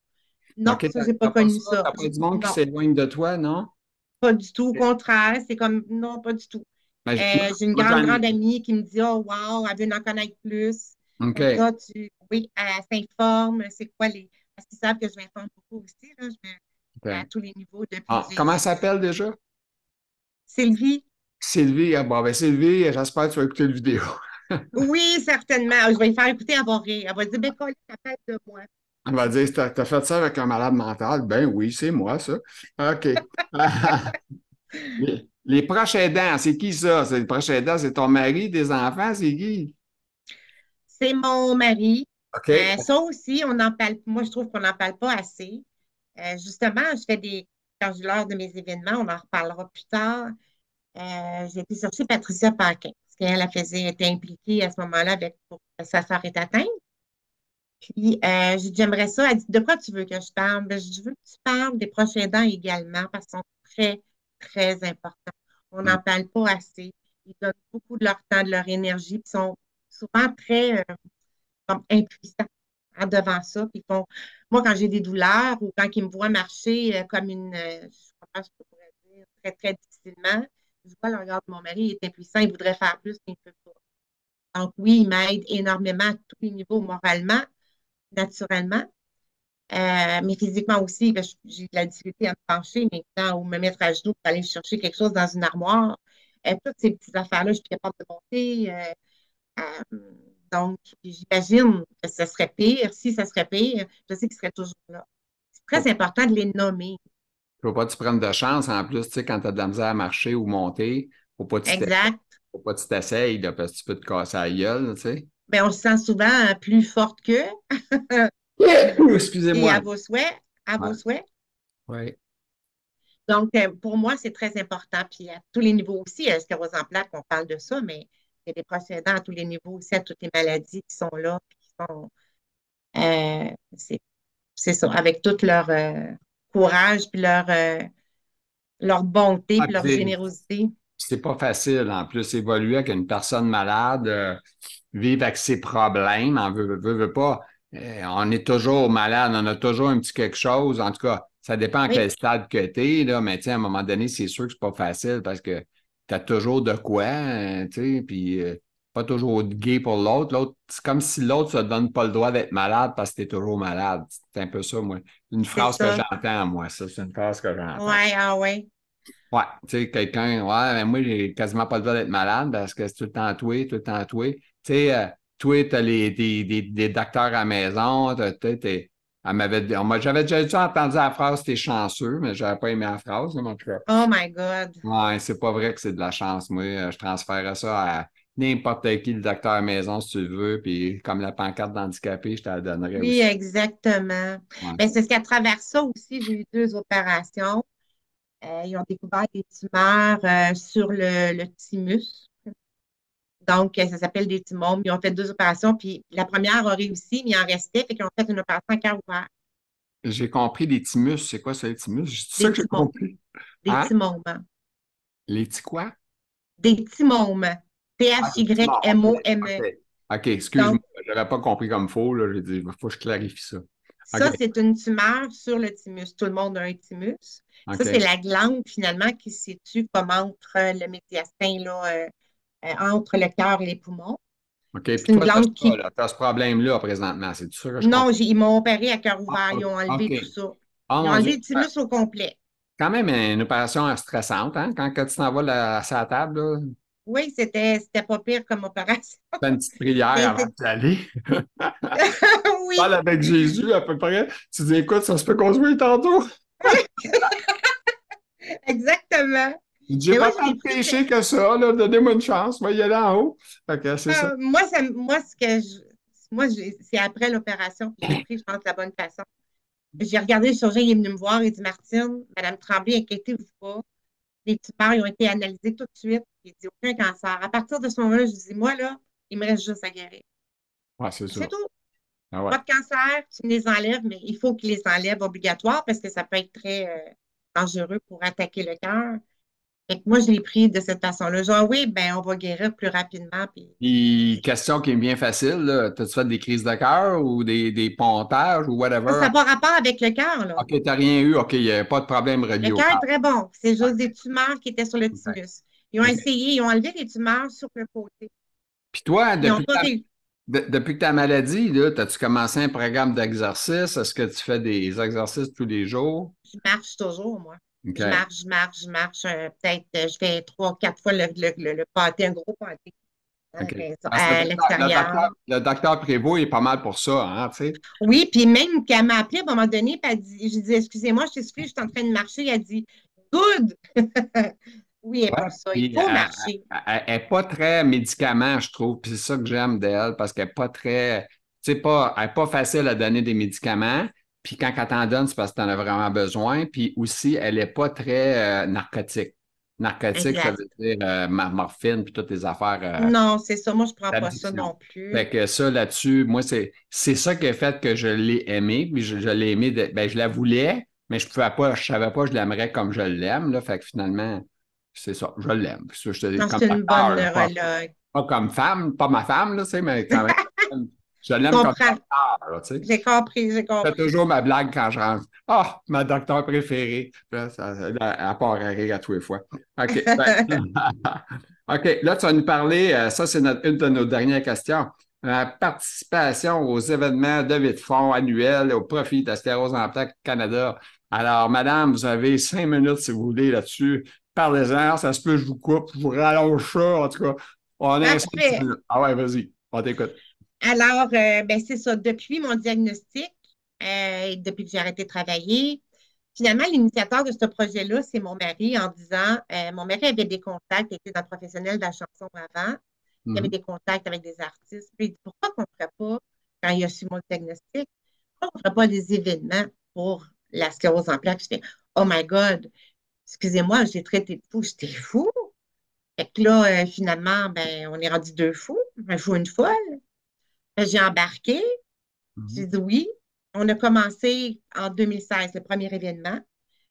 B: Non,
A: OK,
B: ça, j'ai pas
A: t'as pas
B: connu
A: ça,
B: ça.
A: t'as pas du monde qui
B: Non,
A: s'éloigne de toi, non?
B: pas du tout. Au
A: OK.
B: contraire, c'est comme, non, pas du tout.
A: Ben, moi,
B: J'ai une
A: moi,
B: grande,
A: j'en ai.
B: grande amie qui me dit, oh, wow, elle veut en connaître plus. Elle dit,
A: OK.
B: ah, oui, elle s'informe, c'est quoi les. Parce qu'ils savent que je m'informe beaucoup aussi, là, à
A: OK.
B: tous les niveaux depuis
A: Ah,
B: que
A: comment
B: j'ai.
A: ça s'appelle déjà?
B: Sylvie,
A: Sylvie. Ah, bon, ben, Sylvie, j'espère que tu vas écouter la vidéo.
B: oui, certainement. Je vais lui faire écouter, elle va rire. Elle va dire, ben, Colin, ça peut être de moi.
A: Elle va dire, t'as fait ça avec un malade mental? Ben oui, c'est moi, ça. OK. Les proches aidants, c'est qui ça? C'est les proches aidants, c'est ton mari, des enfants, c'est qui?
B: C'est mon mari.
A: OK.
B: Ça aussi, on en parle. Moi, je trouve qu'on n'en parle pas assez. Justement, quand je l'heure de mes événements, on en reparlera plus tard. J'ai été chercher Patricia Paquin, parce qu'elle était impliquée à ce moment-là pour que sa sœur est atteinte. Puis, j'ai dit, j'aimerais ça. Elle dit, de quoi tu veux que je parle? Ben, je dis, je veux que tu parles des proches aidants également, parce qu'ils sont très, très importants. On
A: Hmm.
B: n'en parle pas assez. Ils donnent beaucoup de leur temps, de leur énergie, puis ils sont souvent très comme impuissants, hein, devant ça. Puis moi, quand j'ai des douleurs ou quand ils me voient marcher comme je sais pas comment je pourrais dire, très, très difficilement, je vois le regard de mon mari, il est impuissant, il voudrait faire plus, mais il ne peut pas. Donc, oui, il m'aide énormément à tous les niveaux, moralement, naturellement, mais physiquement aussi. Ben, j'ai de la difficulté à me pencher maintenant ou me mettre à genoux pour aller chercher quelque chose dans une armoire. Toutes ces petites affaires-là, je suis capable de monter. Donc, j'imagine que ce serait pire. Si ça serait pire, je sais qu'il serait toujours là. C'est
A: Faut,
B: très important de les nommer.
A: faut pas que tu prennes de chance. En plus, tu sais, quand tu as de la misère à marcher ou monter,
B: Exact.
A: faut pas que tu t'essayes, là, parce que tu peux te casser la gueule, tu sais.
B: Mais on se sent souvent plus forte qu'eux. Et
A: Excusez-moi.
B: à
A: Ouais.
B: vos souhaits.
A: Ouais.
B: Donc, pour moi, c'est très important. Puis à tous les niveaux aussi, sclérose en plaques, on parle de ça, mais il y a des procédants à tous les niveaux aussi, à toutes les maladies qui sont là, puis qui sont, euh, c'est c'est ça, avec tout leur courage, puis leur bonté,
A: Ah,
B: puis leur générosité.
A: c'est pas facile, en plus, évoluer avec une personne malade, vivre avec ses problèmes, on veut pas. On est toujours malade, on a toujours un petit quelque chose. En tout cas, ça dépend à
B: Oui,
A: quel stade que tu es, là, mais tu sais, à un moment donné, c'est sûr que c'est pas facile parce que tu as toujours de quoi, tu sais, puis pas toujours gay pour l'autre. L'autre, c'est comme si l'autre se donne pas le droit d'être malade parce que tu es toujours malade. C'est un peu ça, moi. Une
B: c'est
A: phrase que
B: ça.
A: j'entends, moi, ça, c'est une phrase que j'entends.
B: Ouais, ah ouais.
A: Ouais, tu sais, quelqu'un, ouais, mais moi, j'ai quasiment pas le droit d'être malade parce que c'est tout le temps toué, tout le temps toué. Tu sais, toi, t'as des docteurs à la maison, j'avais déjà entendu la phrase, t'es chanceux, mais j'avais pas aimé la phrase, là, mais en tout cas.
B: Oh my God.
A: Ouais, c'est pas vrai que c'est de la chance. Moi, je transférerais ça à n'importe qui, le docteur à la maison, si tu le veux, puis comme la pancarte d'handicapé, je te la donnerais
B: Oui,
A: aussi.
B: exactement.
A: Ouais.
B: Ben, c'est ce qu'à travers ça aussi, j'ai eu 2 opérations. Ils ont découvert des tumeurs sur le thymus. Donc, ça s'appelle des thymomes. Ils ont fait 2 opérations, puis la première a réussi, mais il en restait, fait qu'ils ont fait une opération à cœur ouvert.
A: J'ai compris les thymus. C'est quoi ça, les thymus? C'est ça
B: Des
A: que j'ai
B: thymomes.
A: compris.
B: Des
A: Hein?
B: thymomes. Hein.
A: Les petits quoi?
B: Des thymomes.
A: Ah, des petits morts. OK.
B: T-H-Y-M-O-M-E.
A: OK. OK, excuse-moi.
B: Donc,
A: Je n'avais pas compris comme faux, là. J'ai dit, il faut que je clarifie ça. OK.
B: ça, c'est une tumeur sur le thymus. Tout le monde a un thymus. Ça, c'est
A: OK.
B: la glande, finalement, qui se situe comme entre le médiastin, là, entre le cœur et les poumons.
A: OK. Puis
B: C'est une
A: toi, t'as
B: glande
A: ça,
B: qui.
A: là. T'as ce problème-là présentement. C'est sûr que je comprends.
B: Non, ils m'ont opéré à cœur
A: Ah,
B: ouvert. Ils ont enlevé
A: OK.
B: tout ça.
A: Oh
B: Ils ont
A: mon Dieu.
B: enlevé le thymus au complet.
A: Quand même une opération stressante, hein? Quand tu t'en vas à la table, là,
B: Oui, c'était pas pire comme opération.
A: fais une petite prière avant
B: C'était-
A: d'y aller.
B: Oui,
A: Parle avec Jésus à peu près. Tu dis, écoute, ça se peut qu'on se voit tantôt.
B: exactement.
A: J'ai
B: Mais
A: pas
B: ouais, je
A: tant
B: l'ai pris.
A: péché que ça, là. Donnez-moi une chance. Moi, y aller en haut. Fait que c'est ça.
B: Moi, c'est après l'opération que je l'ai pris, je pense, de la bonne façon. J'ai regardé le chirurgien, il est venu me voir, il dit, Martine, Madame Tremblay, inquiétez-vous pas. Les tumeurs, ils ont été analysées tout de suite. Il dit, aucun cancer. À partir de ce moment-là, je dis, moi, là, il me reste juste à guérir.
A: Ouais, c'est
B: C'est
A: ça.
B: tout.
A: Ah ouais.
B: Pas de cancer, tu me les enlèves, mais il faut qu'ils les enlèvent obligatoire parce que ça peut être très dangereux pour attaquer le cœur. Fait que moi, je l'ai pris de cette façon-là. Genre, oui, ben, on va guérir plus rapidement. Puis
A: Puis, question qui est bien facile, là. T'as-tu fait des crises de cœur ou des pontages ou
B: ça
A: whatever?
B: n'a pas rapport avec le cœur, là.
A: OK, t'as rien eu. OK, il n'y a pas de problème
B: Le
A: relié au
B: cœur est
A: cœur.
B: très bon. C'est juste
A: OK.
B: des tumeurs qui étaient sur le
A: OK.
B: thymus. Ils ont
A: OK.
B: essayé, ils ont enlevé les tumeurs sur le côté.
A: Puis toi,
B: Ils n'ont pas réussi.
A: depuis que ta maladie, là, as-tu commencé un programme d'exercice? Est-ce que tu fais des exercices tous les jours?
B: Je marche toujours, moi.
A: OK.
B: Peut-être, je fais 3, 4 fois le pâté, un gros pâté
A: OK. Parce que
B: à l'extérieur.
A: le docteur Prévost est pas mal pour ça, hein, tu sais?
B: Oui, puis même qu'elle m'a appelé à un moment donné, puis j'ai dit, excusez-moi, je t'ai soufflé, je suis en train de marcher. Elle a dit, good! Oui, elle est
A: Ouais.
B: pour ça. Il
A: Puis
B: faut marcher.
A: elle est pas très médicament, je trouve. Puis c'est ça que j'aime d'elle, parce qu'elle est pas très, tu sais, elle est pas facile à donner des médicaments. Puis quand elle t'en donne, c'est parce que tu en as vraiment besoin. Puis aussi, elle est pas très narcotique. Narcotique, ça
B: Exact.
A: veut dire morphine, puis toutes les affaires
B: Non, c'est ça. Moi, je ne prends pas ça
A: d'addiction.
B: non plus.
A: Fait que ça, là-dessus, moi, c'est ça qui a fait que je l'ai aimé. Puis je l'ai aimé, ben, je la voulais, mais je savais pas que je l'aimerais comme je l'aime, là. Fait que finalement, c'est ça, je l'aime. Puis ça, je te dis,
B: Non,
A: comme
B: c'est une bonne
A: acteur, là,
B: neurologue.
A: pas comme femme, pas ma femme, là, tu sais, mais quand même, je
B: Je
A: l'aime comme
B: comprends.
A: acteur, là, tu sais.
B: J'ai compris, j'ai
A: Je fais
B: compris.
A: toujours ma blague quand je rentre. Ah, ma docteur préférée. Puis là, à part à rire à tous les fois. OK. OK. Là, tu vas nous parler, ça, c'est une de nos dernières questions. Participation aux événements de levée de fonds annuels au profit de la Sclérose en plaques Canada. Alors, madame, vous avez 5 minutes si vous voulez là-dessus. Parlez-en, ça se peut, je vous coupe, je vous rallonge ça. En tout cas, on a 5
B: Parfait.
A: minutes. Ah ouais, vas-y, on t'écoute.
B: Alors, ben, c'est ça. Depuis mon diagnostic, depuis que j'ai arrêté de travailler, finalement, l'initiateur de ce projet-là, c'est mon mari en disant, mon mari avait des contacts, il était dans le professionnel de la chanson avant, il avait
A: Mhm.
B: des contacts avec des artistes. Puis il dit, pourquoi qu'on ne ferait pas, quand il a su mon diagnostic, pourquoi on ne ferait pas des événements pour la sclérose en plaques? Je fais, oh my God, excusez-moi, j'ai traité de fou, j'étais fou. Fait que là, finalement, ben, on est rendu deux fous, un fou, une folle. J'ai embarqué,
A: Mhm.
B: j'ai dit oui. On a commencé en 2016, le premier événement.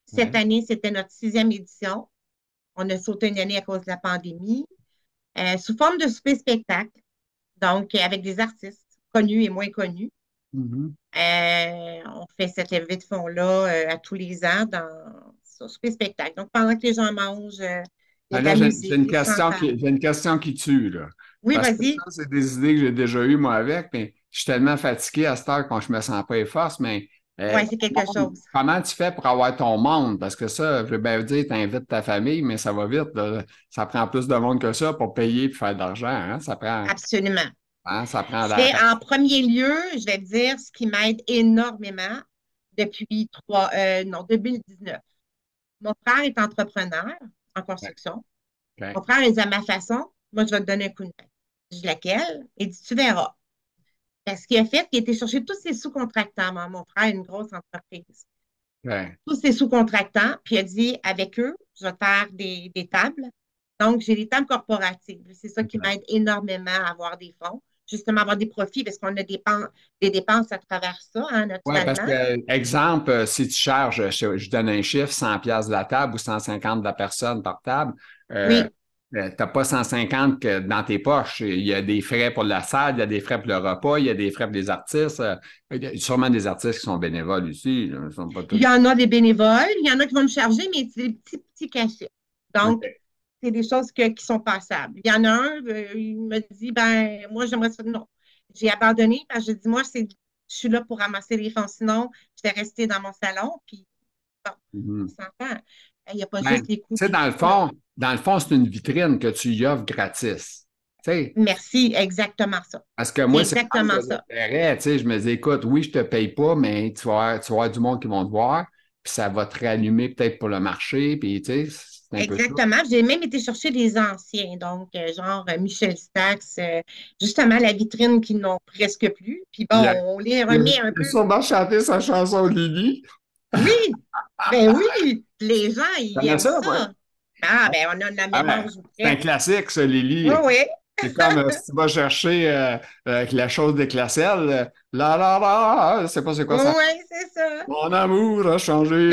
B: Cette
A: Ouais.
B: année, c'était notre 6e édition. On a sauté une année à cause de la pandémie, sous forme de souper-spectacle, donc avec des artistes connus et moins connus.
A: Mhm.
B: On fait cette levée de fonds-là à tous les ans dans ce souper-spectacle. Donc, pendant que les gens mangent, il y a
A: Ben
B: de
A: là,
B: la musique, des chansons.
A: j'ai une question qui tue, là.
B: Oui,
A: Parce que ça,
B: vas-y.
A: c'est des idées que j'ai déjà eues, moi, avec, mais je suis tellement fatigué à cette heure quand je me sens pas les forces, mais
B: Oui, c'est quelque chose.
A: comment tu fais pour avoir ton monde? Parce que ça, je vais bien dire, tu invites ta famille, mais ça va vite, là. Ça prend plus de monde que ça pour payer et faire de l'argent, hein?
B: Absolument.
A: Ça prend
B: C'est en premier lieu, je vais te dire, ce qui m'aide énormément depuis 2019. Mon frère est entrepreneur en
A: Ouais,
B: construction.
A: OK.
B: Mon frère est à ma façon. Moi, je vais te donner un coup de main. Je dis laquelle? Il dit, tu verras. Parce qu'il a fait, il a été chercher tous ses sous-contractants. Mon frère a une grosse entreprise.
A: OK.
B: Tous ses sous-contractants, puis il a dit, avec eux, je vais faire des tables. Donc, j'ai des tables corporatives. C'est ça qui
A: OK.
B: m'aide énormément à avoir des fonds, justement avoir des profits, parce qu'on a des dépenses à travers ça, hein,
A: Oui, parce
B: naturellement.
A: que, exemple, si tu charges, je donne un chiffre, 100 pièces de la table ou 150 de la personne par table, euh,
B: Oui,
A: tu n'as pas 150 dans tes poches. Il y a des frais pour la salle, il y a des frais pour le repas, il y a des frais pour les artistes. Il y a sûrement des artistes qui sont bénévoles ici. Là. Ils ne sont pas
B: il
A: tous.
B: y en a des bénévoles, il y en a qui vont me charger, mais c'est des petits, petits cachets. Donc,
A: OK.
B: c'est des choses qui sont passables. Il y en a un, il me dit, ben, moi, j'aimerais ça. Non. J'ai abandonné parce que je dis, moi, je suis là pour ramasser les fonds. Sinon, je vais rester dans mon salon. Puis, bon, on
A: Mhm.
B: s'entend. Il n'y a pas
A: Ben,
B: juste
A: tu
B: les coûts
A: sais,
B: des fous, là.
A: dans le fond, c'est une vitrine que tu y offres gratis. Tu sais,
B: Merci, exactement ça.
A: parce que
B: C'est
A: moi, c'est comme
B: exactement
A: que
B: ça.
A: l'intérêt, tu sais, je me dis, écoute, oui, je te paye pas, mais tu vas avoir du monde qui vont te voir, puis ça va te réallumer peut-être pour le marché, puis tu sais, C'est un peu ça.
B: Exactement. J'ai même été chercher des anciens, donc genre Michel Stax, justement la vitrine qu'ils n'ont presque plus. Puis bon,
A: Il a,
B: on les
A: il a-
B: remet un
A: il a
B: peu.
A: sûrement chanté sa chanson Lily.
B: Oui, ben oui, les gens,
A: Tu
B: ils
A: connais
B: aiment
A: ça, ouais?
B: ça. Ah, ben on a de la
A: Ah
B: mémoire
A: ben,
B: ou
A: c'est un
B: presque.
A: classique, ça,
B: Oui,
A: Lily.
B: oui.
A: C'est comme si tu vas chercher la chose d'éclaircelle. La la la, je sais pas c'est quoi ça.
B: Oui, c'est ça.
A: Mon amour a changé.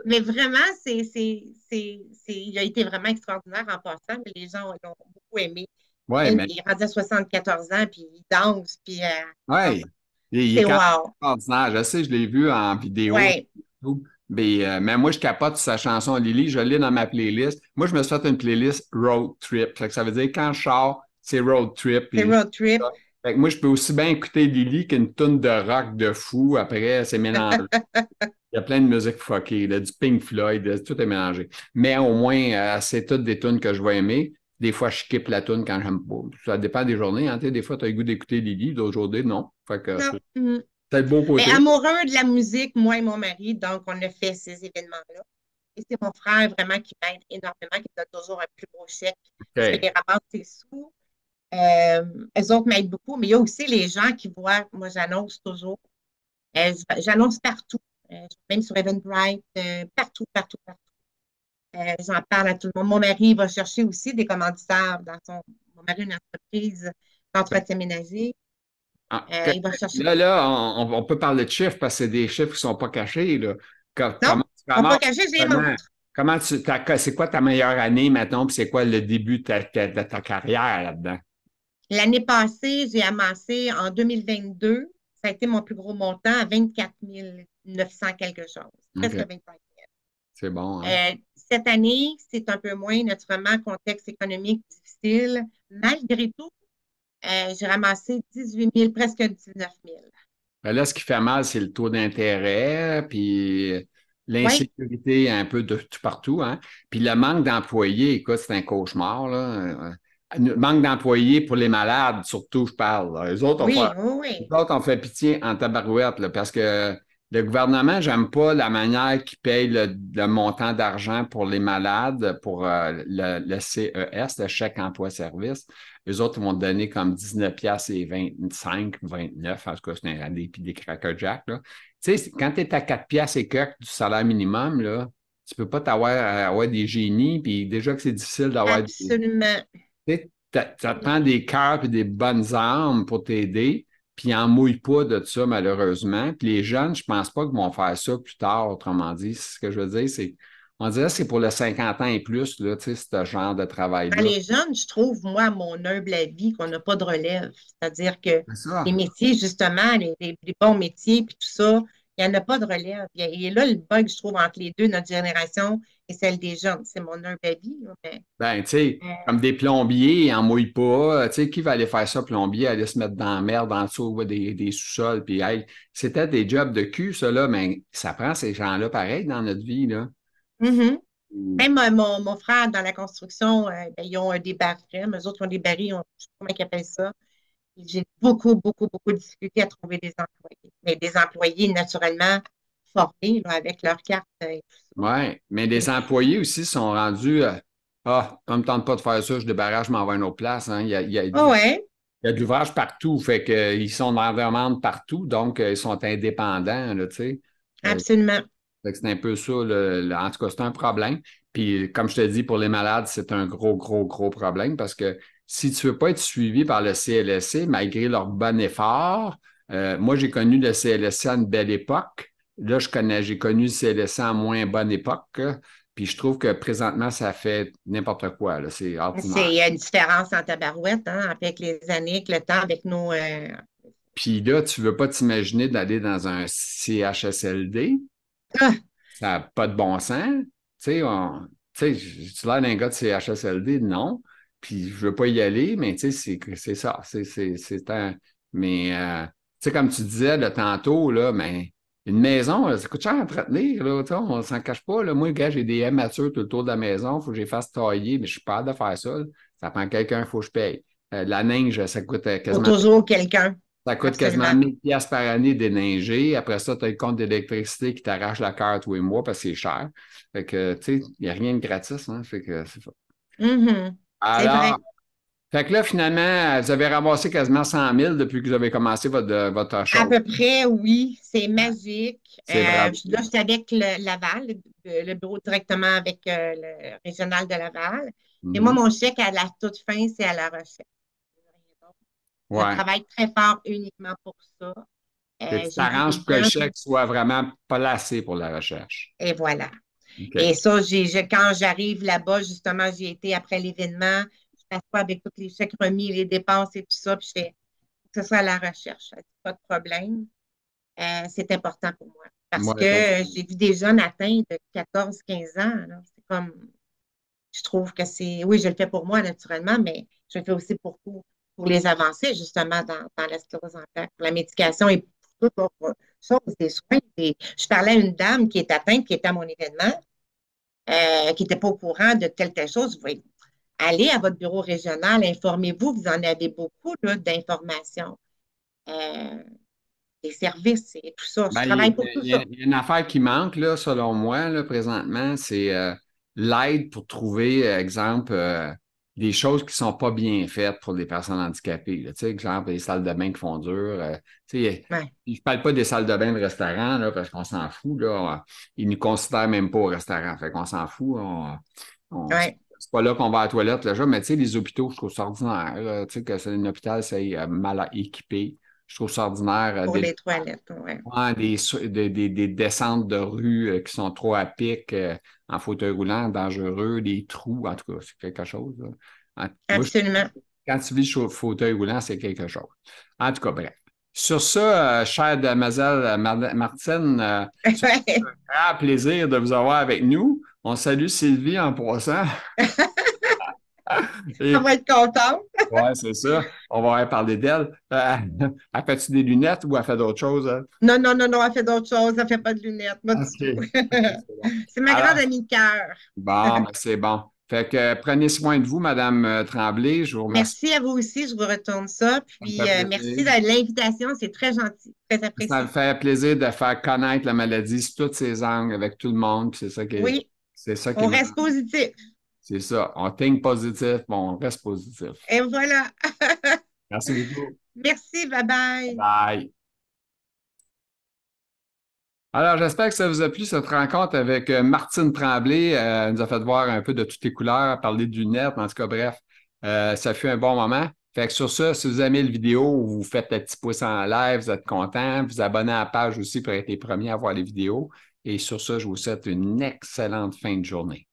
B: Mais vraiment, il a été vraiment extraordinaire en passant. Mais les gens l'ont beaucoup aimé.
A: Ouais,
B: Même,
A: mais
B: il est rendu à 74 ans, puis il danse, puis non,
A: ouais. Il est
B: c'est
A: quand même
B: wow.
A: extraordinaire. Je sais, je l'ai vu en vidéo.
B: Ouais.
A: Tout. Mais moi, je capote sa chanson Lily. Je l'ai dans ma playlist. Moi, je me suis fait une playlist Road Trip. Fait que ça veut dire quand je sors, c'est Road Trip.
B: C'est
A: Puis,
B: road trip.
A: fait que moi, je peux aussi bien écouter Lily qu'une tonne de rock de fou. Après, c'est mélangé. Il y a plein de musique fuckée, là, du Pink Floyd, tout est mélangé. Mais au moins, c'est toutes des tunes que je vais aimer. Des fois, je skip la tune quand j'aime pas. Ça dépend des journées. Hein, tu sais, des fois, tu as le goût d'écouter Lily, d'autres journées, non. Fait que
B: Non.
A: c'est le beau
B: Mais
A: côté.
B: amoureux de la musique, moi et mon mari, donc on a fait ces événements-là. Et c'est mon frère vraiment qui m'aide énormément, qui me donne toujours un plus gros chèque. Je
A: OK.
B: les ramasse ses sous. Eux autres m'aident beaucoup, mais il y a aussi les gens qui voient, moi j'annonce toujours. J'annonce partout, même sur Eventbrite, partout, partout, partout. J'en parle à tout le monde. Mon mari va chercher aussi des commanditaires dans son. Mon mari a une entreprise d'entretien ménager.
A: Ah,
B: Il va chercher.
A: là, on peut parler de chiffres parce que c'est des chiffres qui ne sont pas cachés. Là.
B: Non,
A: Comment tu
B: ils ne sont pas
A: ramasses,
B: cachés, je les
A: comment,
B: montre.
A: c'est quoi ta meilleure année maintenant, puis c'est quoi le début de ta carrière là-dedans?
B: L'année passée, j'ai amassé en 2022, ça a été mon plus gros montant à 24 900 quelque chose, presque
A: OK.
B: 25 000.
A: C'est bon, hein?
B: Cette année, c'est un peu moins, naturellement, contexte économique difficile. Malgré tout, j'ai ramassé 18 000, presque 19 000.
A: Ben là, ce qui fait mal, c'est le taux d'intérêt, puis
B: Oui,
A: l'insécurité un peu de tout partout, hein? Puis le manque d'employés, écoute, c'est un cauchemar, là. Le manque d'employés pour les malades, surtout, je parle. Là.
B: oui, oui,
A: Les
B: oui.
A: autres ont fait pitié en tabarouette, là, parce que le gouvernement, j'aime pas la manière qu'il paye le montant d'argent pour les malades, pour le CES, le chèque emploi-service. Les autres ils vont te donner comme 19 piastres et 25, 29, en tout cas, c'est un des, puis des Cracker Jack, là. Tu sais, quand tu es à 4 piastres et quelques du salaire minimum, là, tu peux pas avoir des génies, puis déjà que c'est difficile d'avoir des... Tu
B: Absolument.
A: sais, ça te prend des cœurs et des bonnes armes pour t'aider, puis ils en mouillent pas de ça, malheureusement. Puis les jeunes, je pense pas qu'ils vont faire ça plus tard, autrement dit. Ce que je veux dire, c'est... On dirait que c'est pour le 50 ans et plus, là, tu sais, ce genre de
B: Dans
A: travail-là.
B: les jeunes, je trouve, moi, à mon humble avis, qu'on n'a pas de relève. C'est-à-dire que
A: C'est
B: les
A: ça.
B: métiers, justement, les bons métiers, puis tout ça, il n'y en a pas de relève. Il est là le bug, je trouve, entre les deux, notre génération et celle des jeunes. C'est mon humble avis, là, mais,
A: Ben, tu sais,
B: euh,
A: comme des plombiers, ils en mouillent pas. Tu sais, qui va aller faire ça, plombier, aller se mettre dans la merde en dessous ouais, des sous-sols, puis hey, c'était des jobs de cul, ça, là, mais ça prend ces gens-là pareil dans notre vie, là.
B: mhm.
A: Mm.
B: Même mon frère, dans la construction, ben, ils ont des barèmes. Eux autres, ils ont des barils, je ne sais pas comment ils appellent ça. J'ai beaucoup, beaucoup, beaucoup de difficultés à trouver des employés. Mais des employés naturellement formés là, avec leur carte et tout ça.
A: Ouais, mais les employés aussi sont rendus, ah, ça me tente pas de faire ça, je débarrasse, je m'en vais à une autre place, hein.
B: Oh ouais,
A: Il y a de l'ouvrage partout, fait que, ils sont dans la demande partout, donc ils sont indépendants, là, tu sais. Euh,
B: absolument.
A: Fait que c'est un peu ça, en tout cas, c'est un problème. Puis, comme je te dis, pour les malades, c'est un gros, gros, gros problème parce que si tu ne veux pas être suivi par le CLSC, malgré leur bon effort, moi, j'ai connu le CLSC à une belle époque. Là, j'ai connu le CLSC à moins bonne époque. Puis, je trouve que présentement, ça fait n'importe quoi, là. C'est
B: Il
A: ordinaire.
B: y a une différence en tabarouette, hein, avec les années, avec le temps, avec nos.
A: Puis là, tu ne veux pas t'imaginer d'aller dans un CHSLD.
B: Ah,
A: Ça n'a pas de bon sens. Tu sais, tu l'air d'un gars de CHSLD, non. Puis je veux pas y aller, mais tu sais, c'est ça. C'est un. Mais tu sais, comme tu disais là, tantôt, là, mais une maison, là, ça coûte cher à entretenir, là, tu sais, on s'en cache pas. Là. Moi, gars, j'ai des haies matures tout autour de la maison, il faut que je les fasse tailler, mais je suis pas hâte de faire ça. Là. Ça prend quelqu'un, il faut que je paye. La neige, ça coûte
B: faut
A: quasiment
B: toujours quelqu'un.
A: Ça coûte quasiment
B: Absolument.
A: 1000 par année déneiger. Après ça, tu as le compte d'électricité qui t'arrache la carte tous les mois parce que c'est cher. Fait que, tu sais, il n'y a rien de gratis, hein. Fait que c'est ça.
B: Mhm. C'est
A: Alors,
B: vrai.
A: fait que là, finalement, vous avez ramassé quasiment 100 000 depuis que vous avez commencé votre
B: À
A: chose.
B: peu près, oui. C'est magique.
A: C'est bravo.
B: Là, j'étais avec Laval, le bureau directement avec le régional de Laval. Et moi,
A: Mhm.
B: mon chèque à la toute fin, c'est à la recherche. Je
A: Ouais.
B: travaille très fort uniquement pour ça.
A: Fait que tu
B: J'ai vu
A: t'arranges
B: des
A: pour que le
B: jeunes
A: chèque soit vraiment placé pour la recherche.
B: et voilà.
A: OK.
B: Et ça, quand j'arrive là-bas, justement, j'ai été après l'événement, je m'assois avec tous les chèques remis, les dépenses et tout ça, puis je fais que ce soit à la recherche. Pas de problème. C'est important pour moi. Parce
A: Moi,
B: que j'ai vu des jeunes atteints de 14 15 ans. là. C'est comme, je trouve que c'est, oui, je le fais pour moi naturellement, mais je le fais aussi pour les avancer justement dans la sclérose en plaques, pour la médication et pour toute autre chose, des soins. Je parlais à une dame qui est atteinte, qui était à mon événement, qui n'était pas au courant de telle chose. Vous voyez, allez à votre bureau régional, informez-vous, vous en avez beaucoup d'informations, euh, des services et tout ça. Je
A: ben,
B: travaille pour tout ça.
A: il y a une affaire qui manque, là, selon moi, là, présentement, c'est l'aide pour trouver, exemple, des choses qui ne sont pas bien faites pour les personnes handicapées. Là. Tu sais, exemple, les salles de bain qui font dur. Tu sais,
B: Ouais,
A: je ne parle pas des salles de bain de restaurant, là, parce qu'on s'en fout. Là. Ils ne nous considèrent même pas au restaurant. Fait qu'on s'en fout.
B: ouais,
A: C'est pas là qu'on va à la toilette, là, mais tu sais, les hôpitaux, je trouve ça ordinaire. Là. Tu sais, que c'est un hôpital, c'est mal équipé. Je trouve ça ordinaire.
B: pour les toilettes. Ouais.
A: Ouais, des descentes de rue qui sont trop à pic, en fauteuil roulant, dangereux, des trous, en tout cas, c'est quelque chose. Là. Moi,
B: Absolument.
A: quand tu vis sur fauteuil roulant, c'est quelque chose. En tout cas, bref. Sur ça, chère demoiselle Martine, c'est un grand plaisir de vous avoir avec nous. On salue Sylvie en passant.
B: On
A: Et
B: va être content.
A: ouais, c'est ça. On va parler d'elle. Elle fait-tu des lunettes ou elle fait d'autres choses? Hein?
B: Non, non, non, non, elle fait d'autres choses. Elle ne fait pas de lunettes, pas du
A: OK.
B: tout.
A: OK, c'est bon.
B: C'est ma grande
A: Alors,
B: amie de cœur.
A: bon, ben, c'est bon. Fait que prenez soin de vous, Madame Tremblay. Je vous remercie.
B: Merci à vous aussi. Je vous retourne ça.
A: Ça me
B: Puis,
A: fait
B: merci
A: plaisir.
B: de l'invitation. C'est très gentil, très
A: Ça me
B: apprécié.
A: fait plaisir de faire connaître la maladie sous toutes ses angles avec tout le monde. Puis
B: Oui,
A: c'est ça qui est
B: on reste
A: vraiment.
B: positif.
A: C'est ça. On think positif, bon, on reste positif.
B: Et voilà.
A: Merci beaucoup.
B: Merci. Bye bye.
A: Bye. Alors, j'espère que ça vous a plu, cette rencontre avec Martine Tremblay. Elle nous a fait voir un peu de toutes les couleurs, parler du net, en tout cas, bref, ça fut un bon moment. Fait que sur ça, si vous aimez la vidéo, vous faites le petit pouce en live, vous êtes content, vous abonnez à la page aussi pour être les premiers à voir les vidéos. Et sur ça, je vous souhaite une excellente fin de journée.